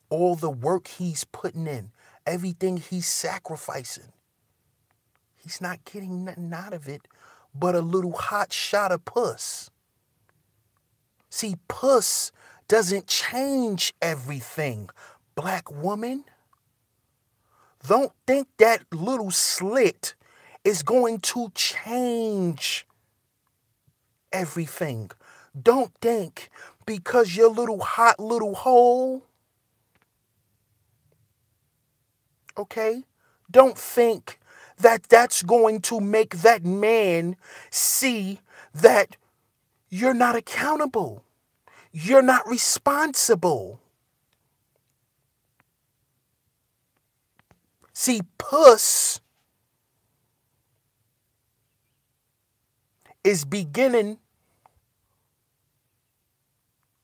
All the work he's putting in, everything he's sacrificing, he's not getting nothing out of it but a little hot shot of puss. See, puss doesn't change everything. Black woman, don't think that little slit is going to change everything. Don't think because your little hot little hole, okay? Don't think that that's going to make that man see that you're not accountable. You're not responsible. See, puss is beginning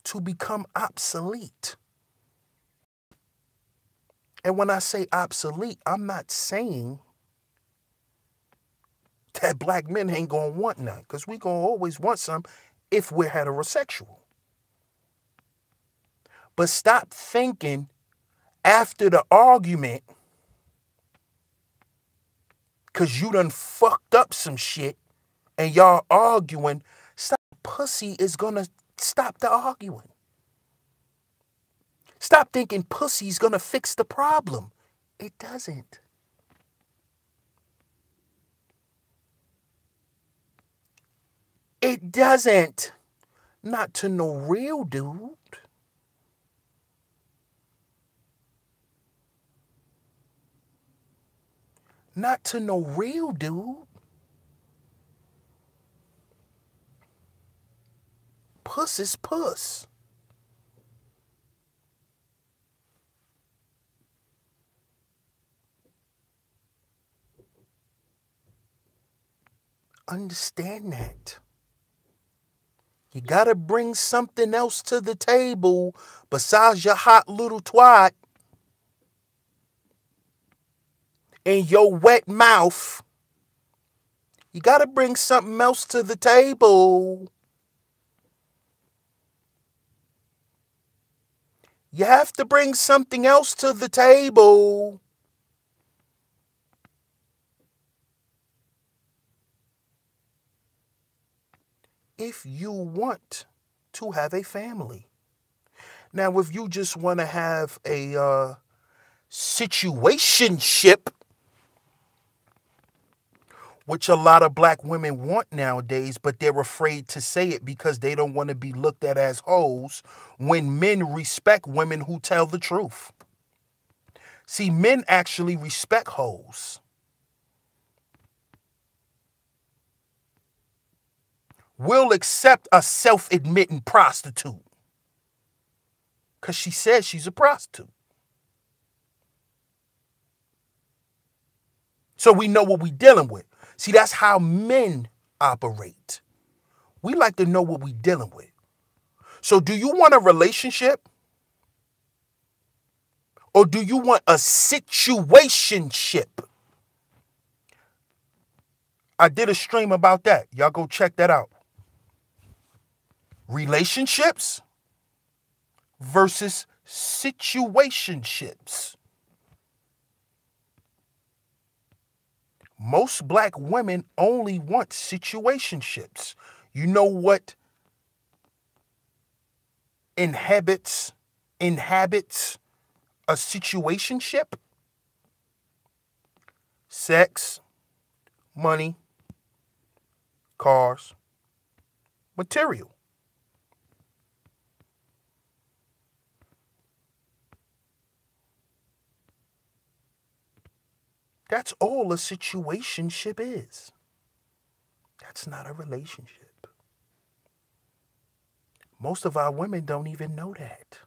to become obsolete. And when I say obsolete, I'm not saying that black men ain't gonna want none, because we gonna always want some if we're heterosexual. But stop thinking after the argument, because you done fucked up some shit and y'all arguing, stop. Pussy is gonna stop the arguing. Stop thinking pussy's gonna fix the problem. It doesn't. It doesn't. Not to no real dude. Not to no real dude. Puss is puss. Understand that. You gotta bring something else to the table besides your hot little twat and your wet mouth. You gotta bring something else to the table. You have to bring something else to the table. If you want to have a family. Now, if you just want to have a situationship, which a lot of black women want nowadays, but they're afraid to say it because they don't want to be looked at as hoes when men respect women who tell the truth. See, men actually respect hoes. We'll accept a self-admitting prostitute because she says she's a prostitute. So we know what we're dealing with. See, that's how men operate. We like to know what we're dealing with. So do you want a relationship? Or do you want a situationship? I did a stream about that. Y'all go check that out. Relationships versus situationships. Most black women only want situationships. You know what inhabits a situationship? Sex, money, cars, material. That's all a situationship is. That's not a relationship. Most of our women don't even know that.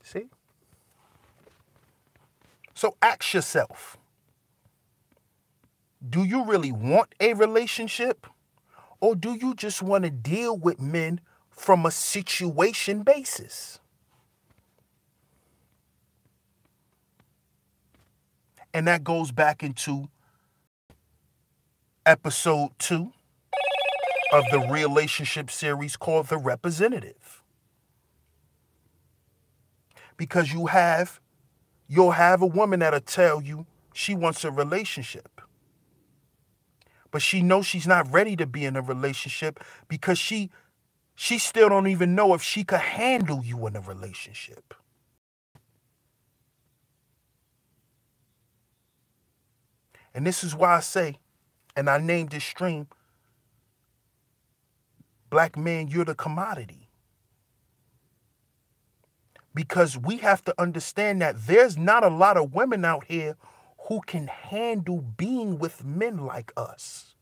See? So ask yourself, do you really want a relationship? Or do you just want to deal with men from a situation basis? And that goes back into episode 2 of the relationship series called The Representative. Because you'll have a woman that'll tell you she wants a relationship. But she knows she's not ready to be in a relationship because she still don't even know if she could handle you in a relationship. And this is why I say, and I named this stream, Black man, you're the commodity. Because we have to understand that there's not a lot of women out here who can handle being with men like us.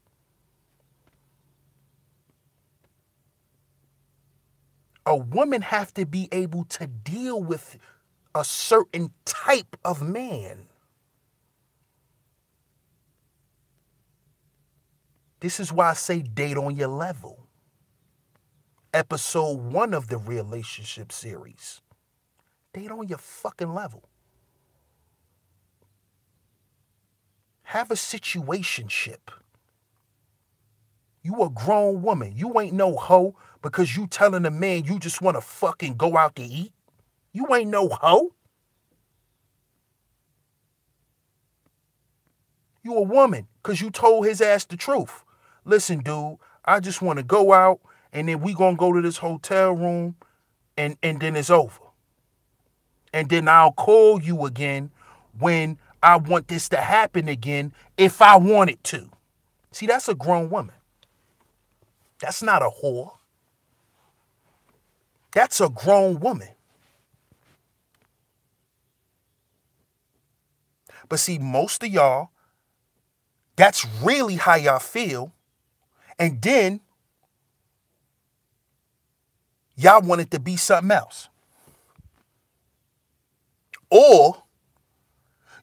A woman have to be able to deal with a certain type of man. This is why I say date on your level. Episode 1 of the relationship series. Date on your fucking level. Have a situationship. You a grown woman. You ain't no hoe because you telling a man you just want to fucking go out to eat. You ain't no hoe. You a woman because you told his ass the truth. Listen, dude, I just want to go out and then we gonna go to this hotel room and then it's over. And then I'll call you again when I want this to happen again if I want it to. See, that's a grown woman. That's not a whore. That's a grown woman. But see, most of y'all, that's really how y'all feel. And then y'all want it to be something else. Or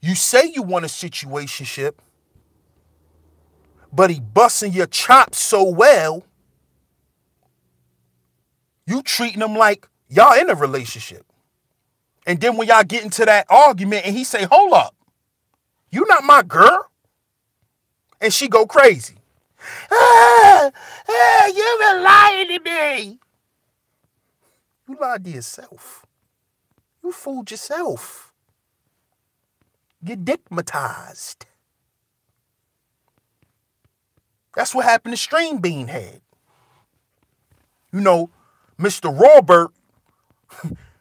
you say you want a situationship, but he busting your chops so well, you treating him like y'all in a relationship. And then when y'all get into that argument and he say, hold up, you not my girl? And she go crazy. You been lying to me. You lied to yourself. You fooled yourself. Get dickmatized. That's what happened to String Bean Head. You know, Mr. Robert,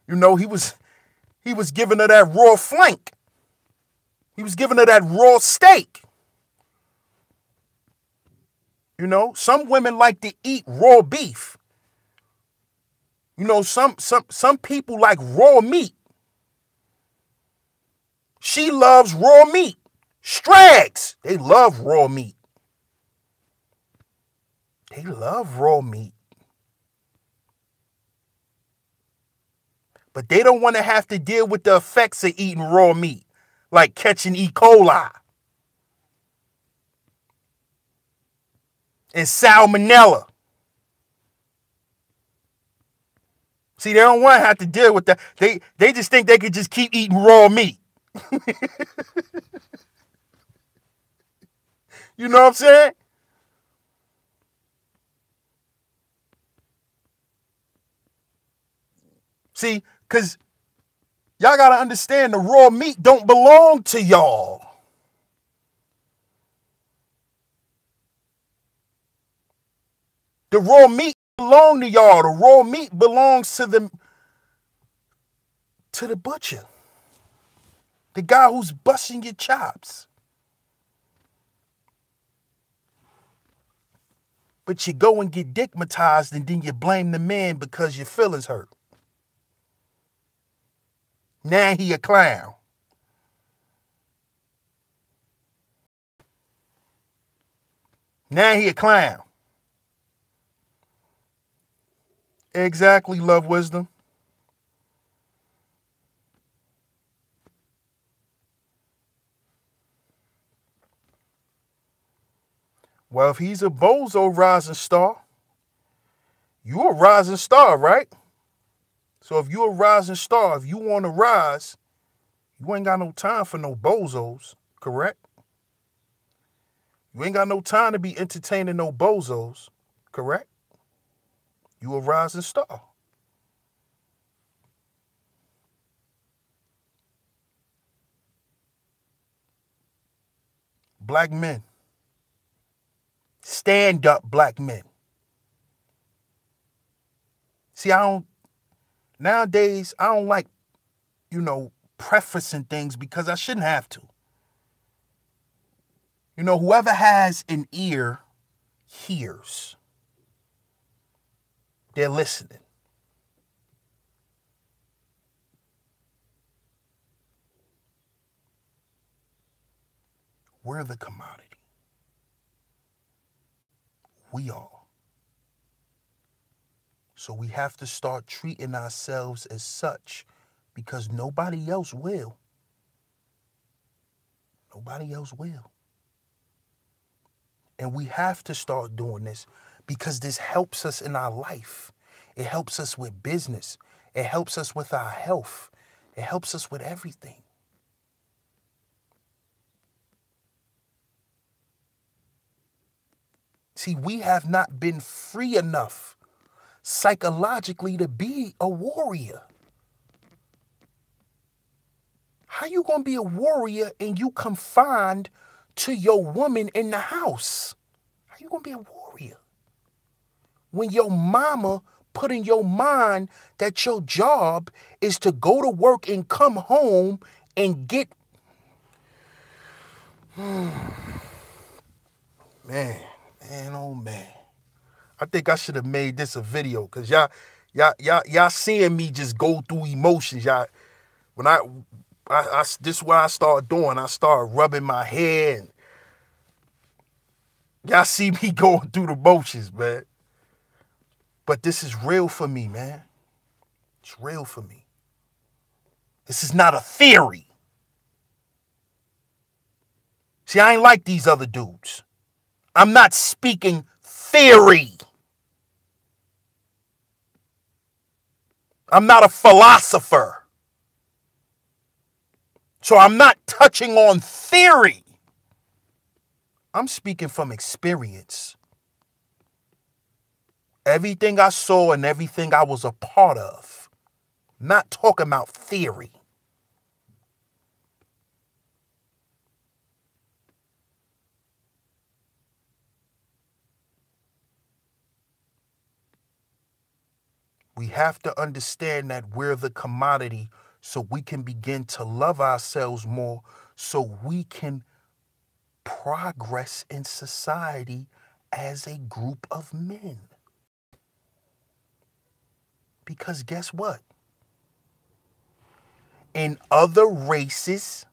you know, he was giving her that raw flank. He was giving her that raw steak. You know, some women like to eat raw beef. You know, some people like raw meat. She loves raw meat. Strags, they love raw meat. They love raw meat. But they don't want to have to deal with the effects of eating raw meat, like catching E. coli and salmonella. See, they don't want to have to deal with that. They just think they could just keep eating raw meat. You know what I'm saying? See, because y'all got to understand the raw meat don't belong to y'all. The raw meat belong to y'all. The raw meat belongs to the butcher. The guy who's busting your chops. But you go and get dickmatized and then you blame the man because your feelings hurt. Now he a clown. Now he a clown. Exactly, Love Wisdom. Well, if he's a bozo rising star, you're a rising star, right? So if you're a rising star, if you want to rise, you ain't got no time for no bozos, correct? You ain't got no time to be entertaining no bozos, correct? You a rising star. Black men. Stand up, black men. See, nowadays, I don't like, you know, prefacing things because I shouldn't have to. You know, whoever has an ear hears. They're listening. We're the commodity. We are. So we have to start treating ourselves as such because nobody else will. Nobody else will. And we have to start doing this because this helps us in our life. It helps us with business. It helps us with our health. It helps us with everything. See, we have not been free enough psychologically to be a warrior. How you gonna be a warrior and you confined to your woman in the house? How you gonna be a warrior? When your mama put in your mind that your job is to go to work and come home and get... Man, oh man. I think I should have made this a video because y'all seeing me just go through emotions. Y'all, when this is what I start doing. I start rubbing my head. And y'all see me going through the motions, man. But this is real for me, man. It's real for me. This is not a theory. See, I ain't like these other dudes. I'm not speaking theory. I'm not a philosopher. So I'm not touching on theory. I'm speaking from experience. Everything I saw and everything I was a part of. Not talking about theory. We have to understand that we're the commodity so we can begin to love ourselves more, so we can progress in society as a group of men. Because guess what? In other races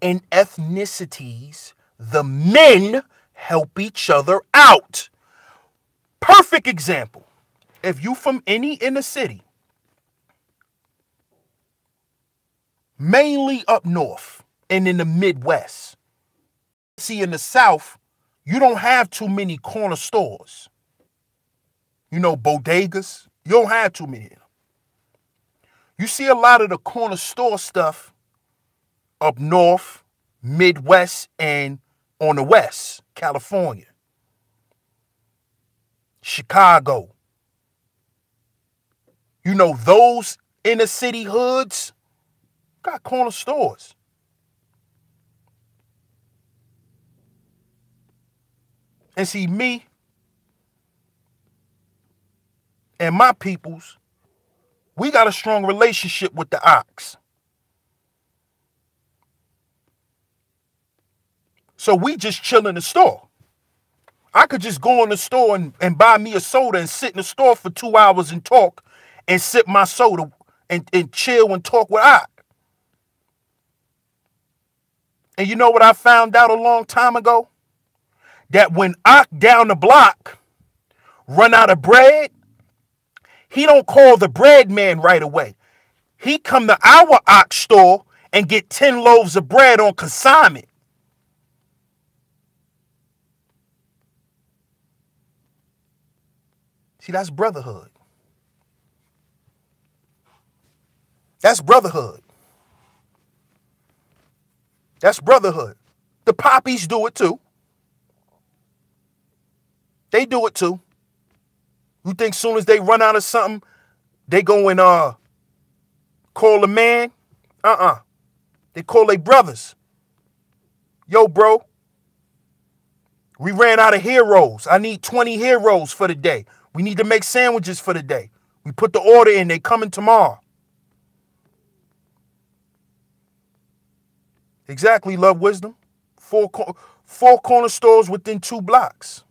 and ethnicities, the men help each other out. Perfect example. If you from any inner city, mainly up north and in the Midwest, see in the South, you don't have too many corner stores. You know, bodegas, you don't have too many of them. You see a lot of the corner store stuff up north, Midwest, and on the West, California, Chicago. You know, those inner city hoods got corner stores. And see, me and my peoples, we got a strong relationship with the ox. So we just chill in the store. I could just go in the store and buy me a soda and sit in the store for 2 hours and talk and sip my soda and chill and talk with Ock. And you know what I found out a long time ago? That when Ock down the block run out of bread, he don't call the bread man right away. He come to our Ock store and get 10 loaves of bread on consignment. See, that's brotherhood. That's brotherhood. That's brotherhood. The poppies do it too. They do it too. You think soon as they run out of something, they go and call a man? They call their brothers. Yo, bro, we ran out of heroes. I need 20 heroes for the day. We need to make sandwiches for the day. We put the order in. They coming tomorrow. Exactly, Love Wisdom. Four corner stores within 2 blocks.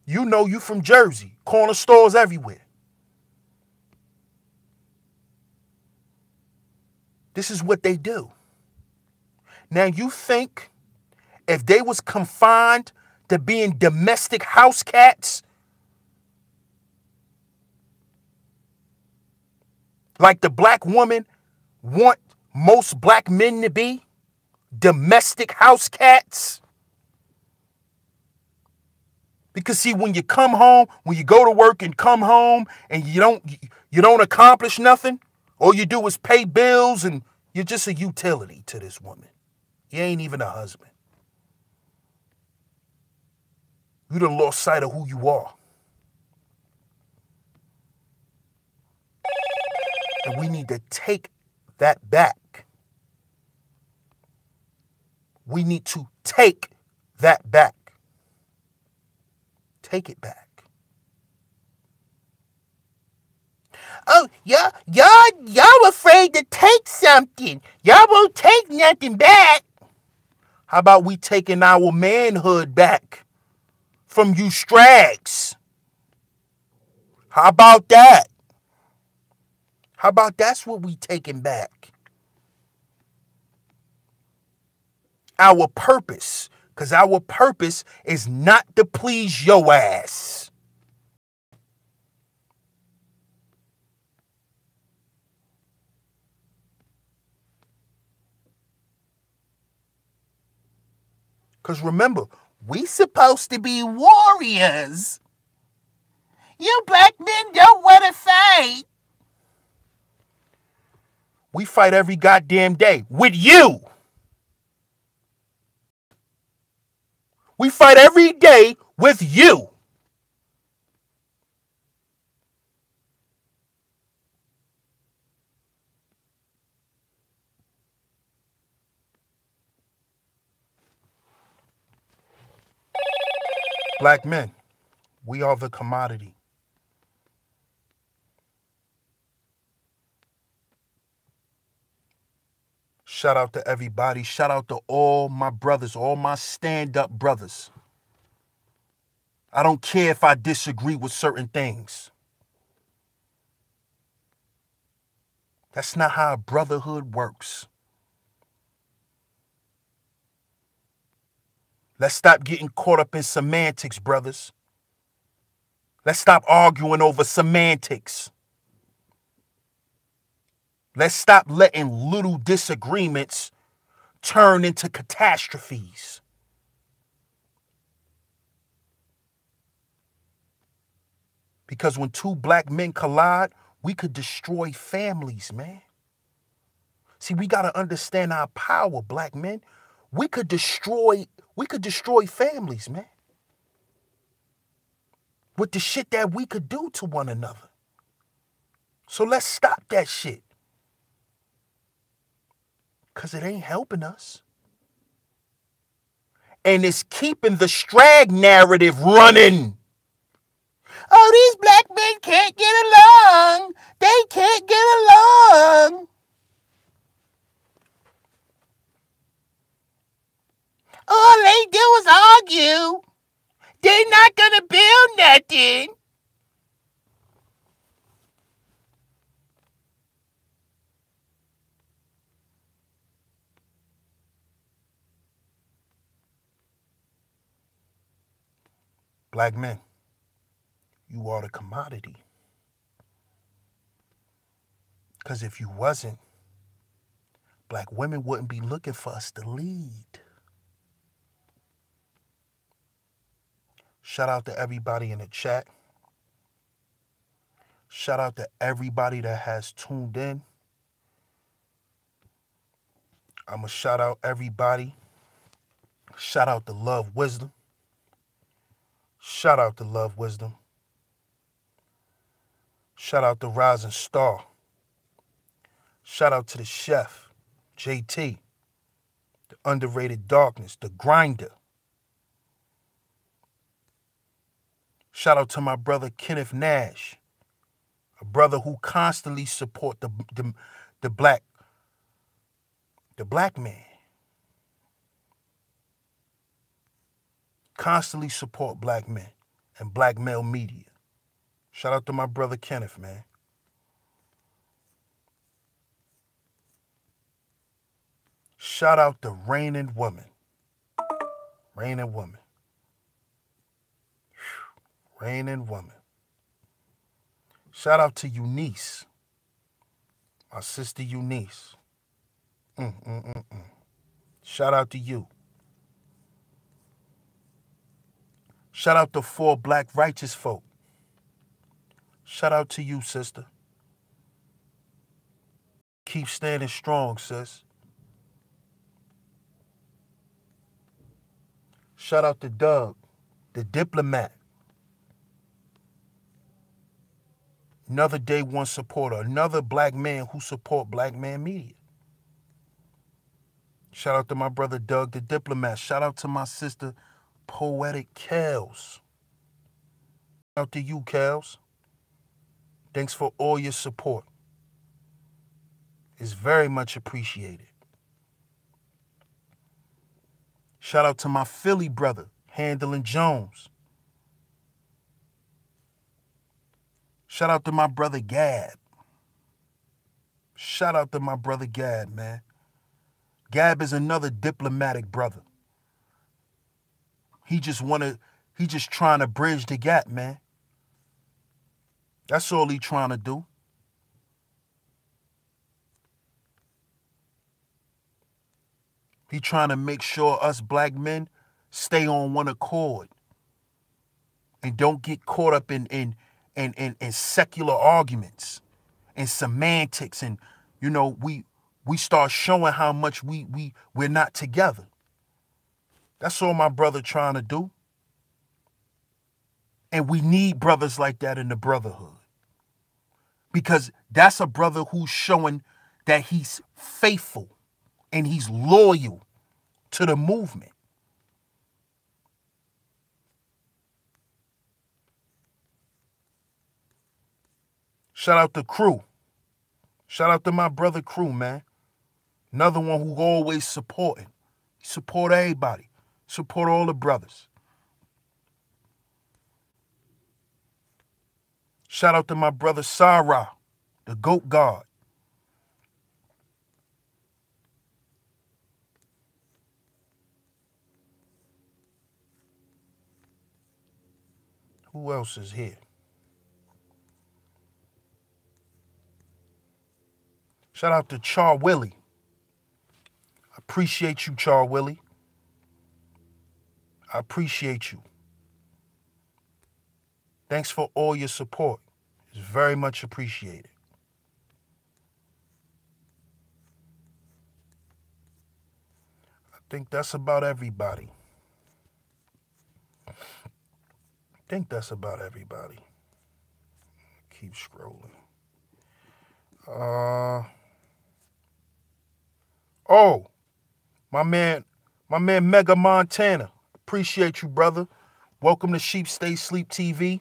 You know you from Jersey. Corner stores everywhere. This is what they do. Now you think if they was confined to being domestic house cats, like the black woman want most black men to be, domestic house cats? Because see, when you come home, when you go to work and come home and you don't accomplish nothing, all you do is pay bills and you're just a utility to this woman. You ain't even a husband. You done lost sight of who you are. And we need to take that back. We need to take that back. Take it back. Oh, y'all afraid to take something. Y'all won't take nothing back. How about we taking our manhood back from you strags? How about that? How about that's what we taking back? Our purpose. Because our purpose is not to please your ass. Because remember, we supposed to be warriors. You black men don't want to fight. We fight every goddamn day with you. We fight every day with you. Black men, we are the commodity. Shout out to everybody. Shout out to all my brothers, all my stand-up brothers. I don't care if I disagree with certain things. That's not how brotherhood works. Let's stop getting caught up in semantics, brothers. Let's stop arguing over semantics. Let's stop letting little disagreements turn into catastrophes. Because when two black men collide, we could destroy families, man. See, we got to understand our power, black men. We could destroy families, man. With the shit that we could do to one another. So let's stop that shit. Because it ain't helping us. And it's keeping the strag narrative running. Oh, these black men can't get along. They can't get along. All they do is argue. They're not going to build nothing. Black men, you are the commodity. Because if you wasn't, black women wouldn't be looking for us to lead. Shout out to everybody in the chat. Shout out to everybody that has tuned in. I'm going to shout out everybody. Shout out to Love Wisdom. Shout out to Love Wisdom. Shout out to Rising Star. Shout out to the chef, JT. The Underrated Darkness, the Grinder. Shout out to my brother Kenneth Nash, a brother who constantly support the black man. Constantly support black men and black male media. Shout out to my brother Kenneth, man. Shout out to Reigning Woman. Reigning Woman. Reigning Woman. Shout out to Eunice. My sister Eunice. Shout out to you. Shout out to 4 black righteous folk. Shout out to you, sister. Keep standing strong, sis. Shout out to Doug, the diplomat. Another Day One supporter. Another black man who support black man media. Shout out to my brother Doug, the diplomat. Shout out to my sister, Poetic Kels. Shout out to you, Kels. Thanks for all your support. It's very much appreciated. Shout out to my Philly brother, Handling Jones. Shout out to my brother Gab. Shout out to my brother Gab, man. Gab is another diplomatic brother. He just trying to bridge the gap, man. That's all he trying to do. He trying to make sure us black men stay on one accord and don't get caught up in secular arguments and semantics, and we start showing how much we're not together. That's all my brother trying to do. And we need brothers like that in the brotherhood. Because that's a brother who's showing that he's faithful and he's loyal to the movement. Shout out to Crew. Shout out to my brother Crew, man. Another one who always supporting. Support everybody. Support all the brothers. Shout out to my brother Sarah, the GOAT God. Who else is here? Shout out to Char Willie. Appreciate you, Char Willie. I appreciate you. Thanks for all your support. It's very much appreciated. I think that's about everybody. Keep scrolling. Oh, my man Mega Montana. Appreciate you, brother. Welcome to SHEEPSTAYSLEEPTV.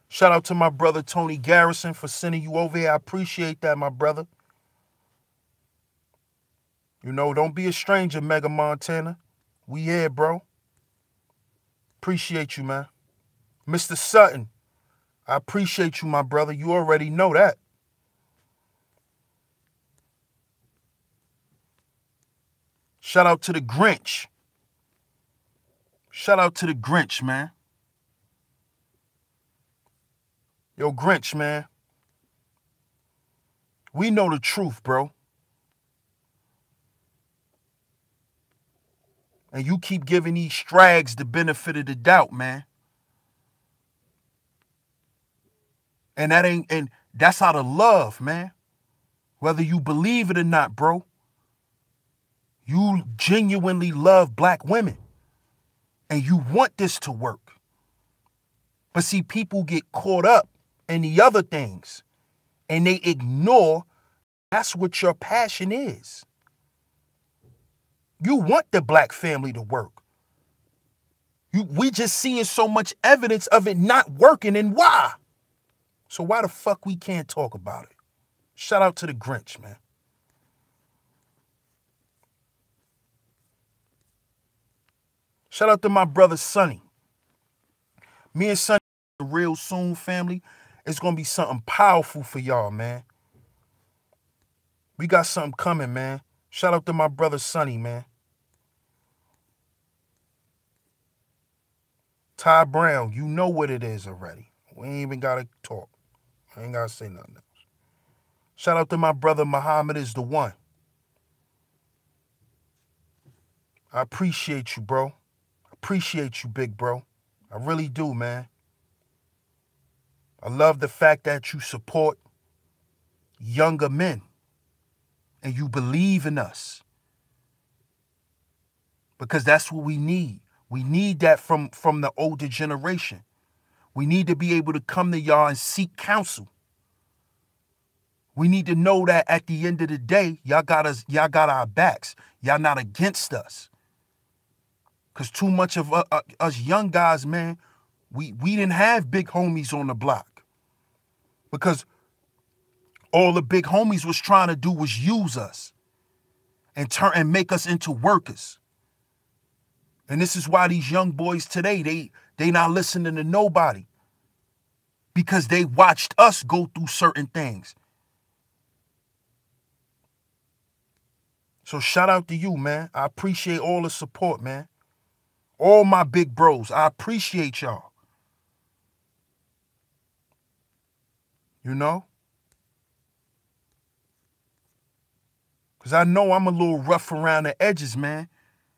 Shout out to my brother Tony Garrison for sending you over here. I appreciate that, my brother. You know, don't be a stranger, Mega Montana. We here, bro. Appreciate you, man. Mr. Sutton, I appreciate you, my brother. You already know that. Shout out to the Grinch. Shout out to the Grinch, man. Yo, Grinch, man. We know the truth, bro. And you keep giving these strags the benefit of the doubt, man. And that's out of love, man. Whether you believe it or not, bro. You genuinely love black women. And you want this to work. But see, people get caught up in the other things. And they ignore that's what your passion is. You want the black family to work. We just seeing so much evidence of it not working, and why? So why the fuck we can't talk about it? Shout out to the Grinch, man. Shout out to my brother Sonny. Me and Sonny, the real soon family, it's gonna be something powerful for y'all, man. We got something coming, man. Shout out to my brother Sonny, man. Ty Brown, you know what it is already. We ain't even gotta talk. I ain't gotta say nothing else. Shout out to my brother Muhammad is the one. I appreciate you, bro. Appreciate you, big bro. I really do, man. I love the fact that you support younger men and you believe in us, because that's what we need. We need that from the older generation. We need to be able to come to y'all and seek counsel. We need to know that at the end of the day, y'all got our backs. Y'all not against us. Because too much of us young guys, man, we didn't have big homies on the block. Because all the big homies was trying to do was use us and make us into workers. And this is why these young boys today, they not listening to nobody. Because they watched us go through certain things. So shout out to you, man. I appreciate all the support, man. All my big bros, I appreciate y'all. You know? Because I know I'm a little rough around the edges, man.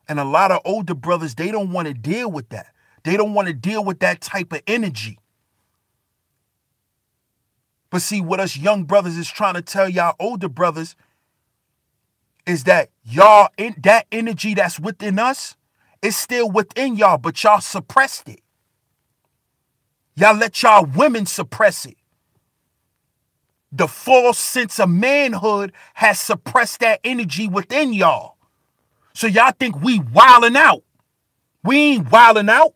And a lot of older brothers, they don't want to deal with that. They don't want to deal with that type of energy. But see, what us young brothers is trying to tell y'all older brothers is that y'all, that energy that's within us is still within y'all, but y'all suppressed it. Y'all let y'all women suppress it. The false sense of manhood has suppressed that energy within y'all. So y'all think we wilding out. We ain't wilding out.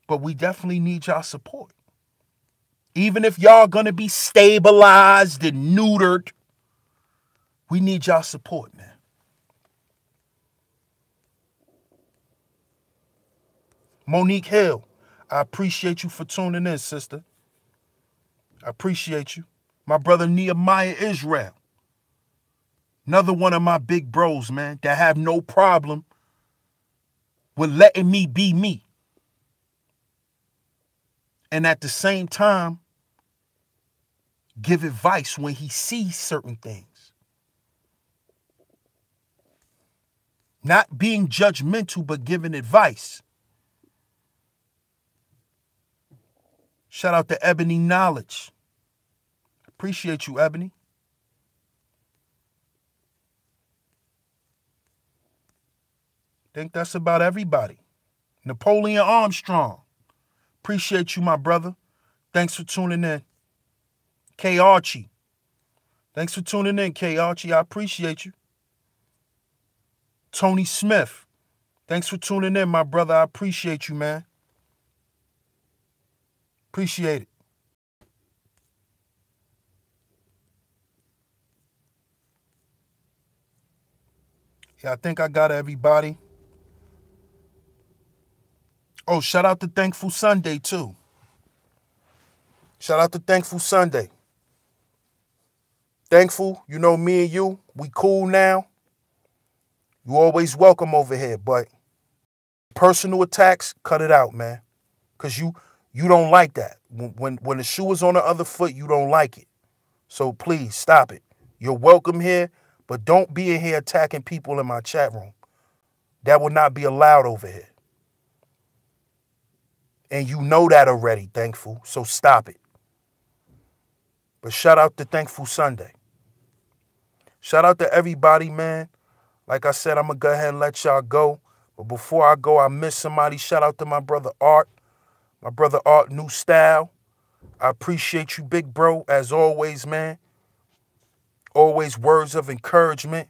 But we definitely need y'all support. Even if y'all gonna be stabilized and neutered, we need y'all support, man. Monique Hill, I appreciate you for tuning in, sister. I appreciate you. My brother Nehemiah Israel, another one of my big bros, man, that have no problem with letting me be me. And at the same time, give advice when he sees certain things. Not being judgmental, but giving advice. Shout out to Ebony Knowledge. Appreciate you, Ebony. Think that's about everybody. Napoleon Armstrong. Appreciate you, my brother. Thanks for tuning in. K. Archie. Thanks for tuning in, K. Archie. I appreciate you. Tony Smith. Thanks for tuning in, my brother. I appreciate you, man. Appreciate it. Yeah, I think I got everybody. Oh, shout out to Thankful Sunday, too. Shout out to Thankful Sunday. Thankful, you know, me and you, we cool now. You always welcome over here, but personal attacks, cut it out, man. Because you don't like that. When the shoe is on the other foot, you don't like it. So please, stop it. You're welcome here, but don't be in here attacking people in my chat room. That will not be allowed over here. And you know that already, Thankful, so stop it. But shout out to Thankful Sunday. Shout out to everybody, man. Like I said, I'm going to go ahead and let y'all go. But before I go, I miss somebody. Shout out to my brother Art. My brother Art, New Style. I appreciate you, big bro, as always, man. Always words of encouragement,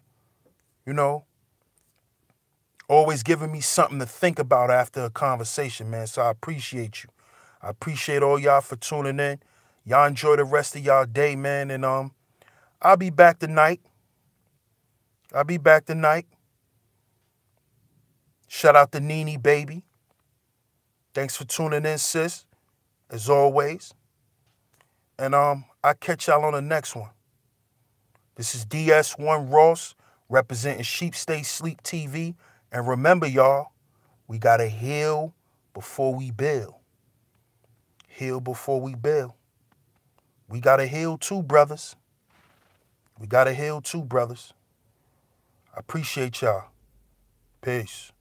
you know. Always giving me something to think about after a conversation, man. So I appreciate you. I appreciate all y'all for tuning in. Y'all enjoy the rest of y'all day, man. And I'll be back tonight. Shout out to Nene, baby. Thanks for tuning in, sis, as always. And I'll catch y'all on the next one. This is DS1 Ross representing SHEEPSTAYSLEEPTV. And remember, y'all, we got to heal before we build. Heal before we build. We got to heal too, brothers. I appreciate y'all. Peace.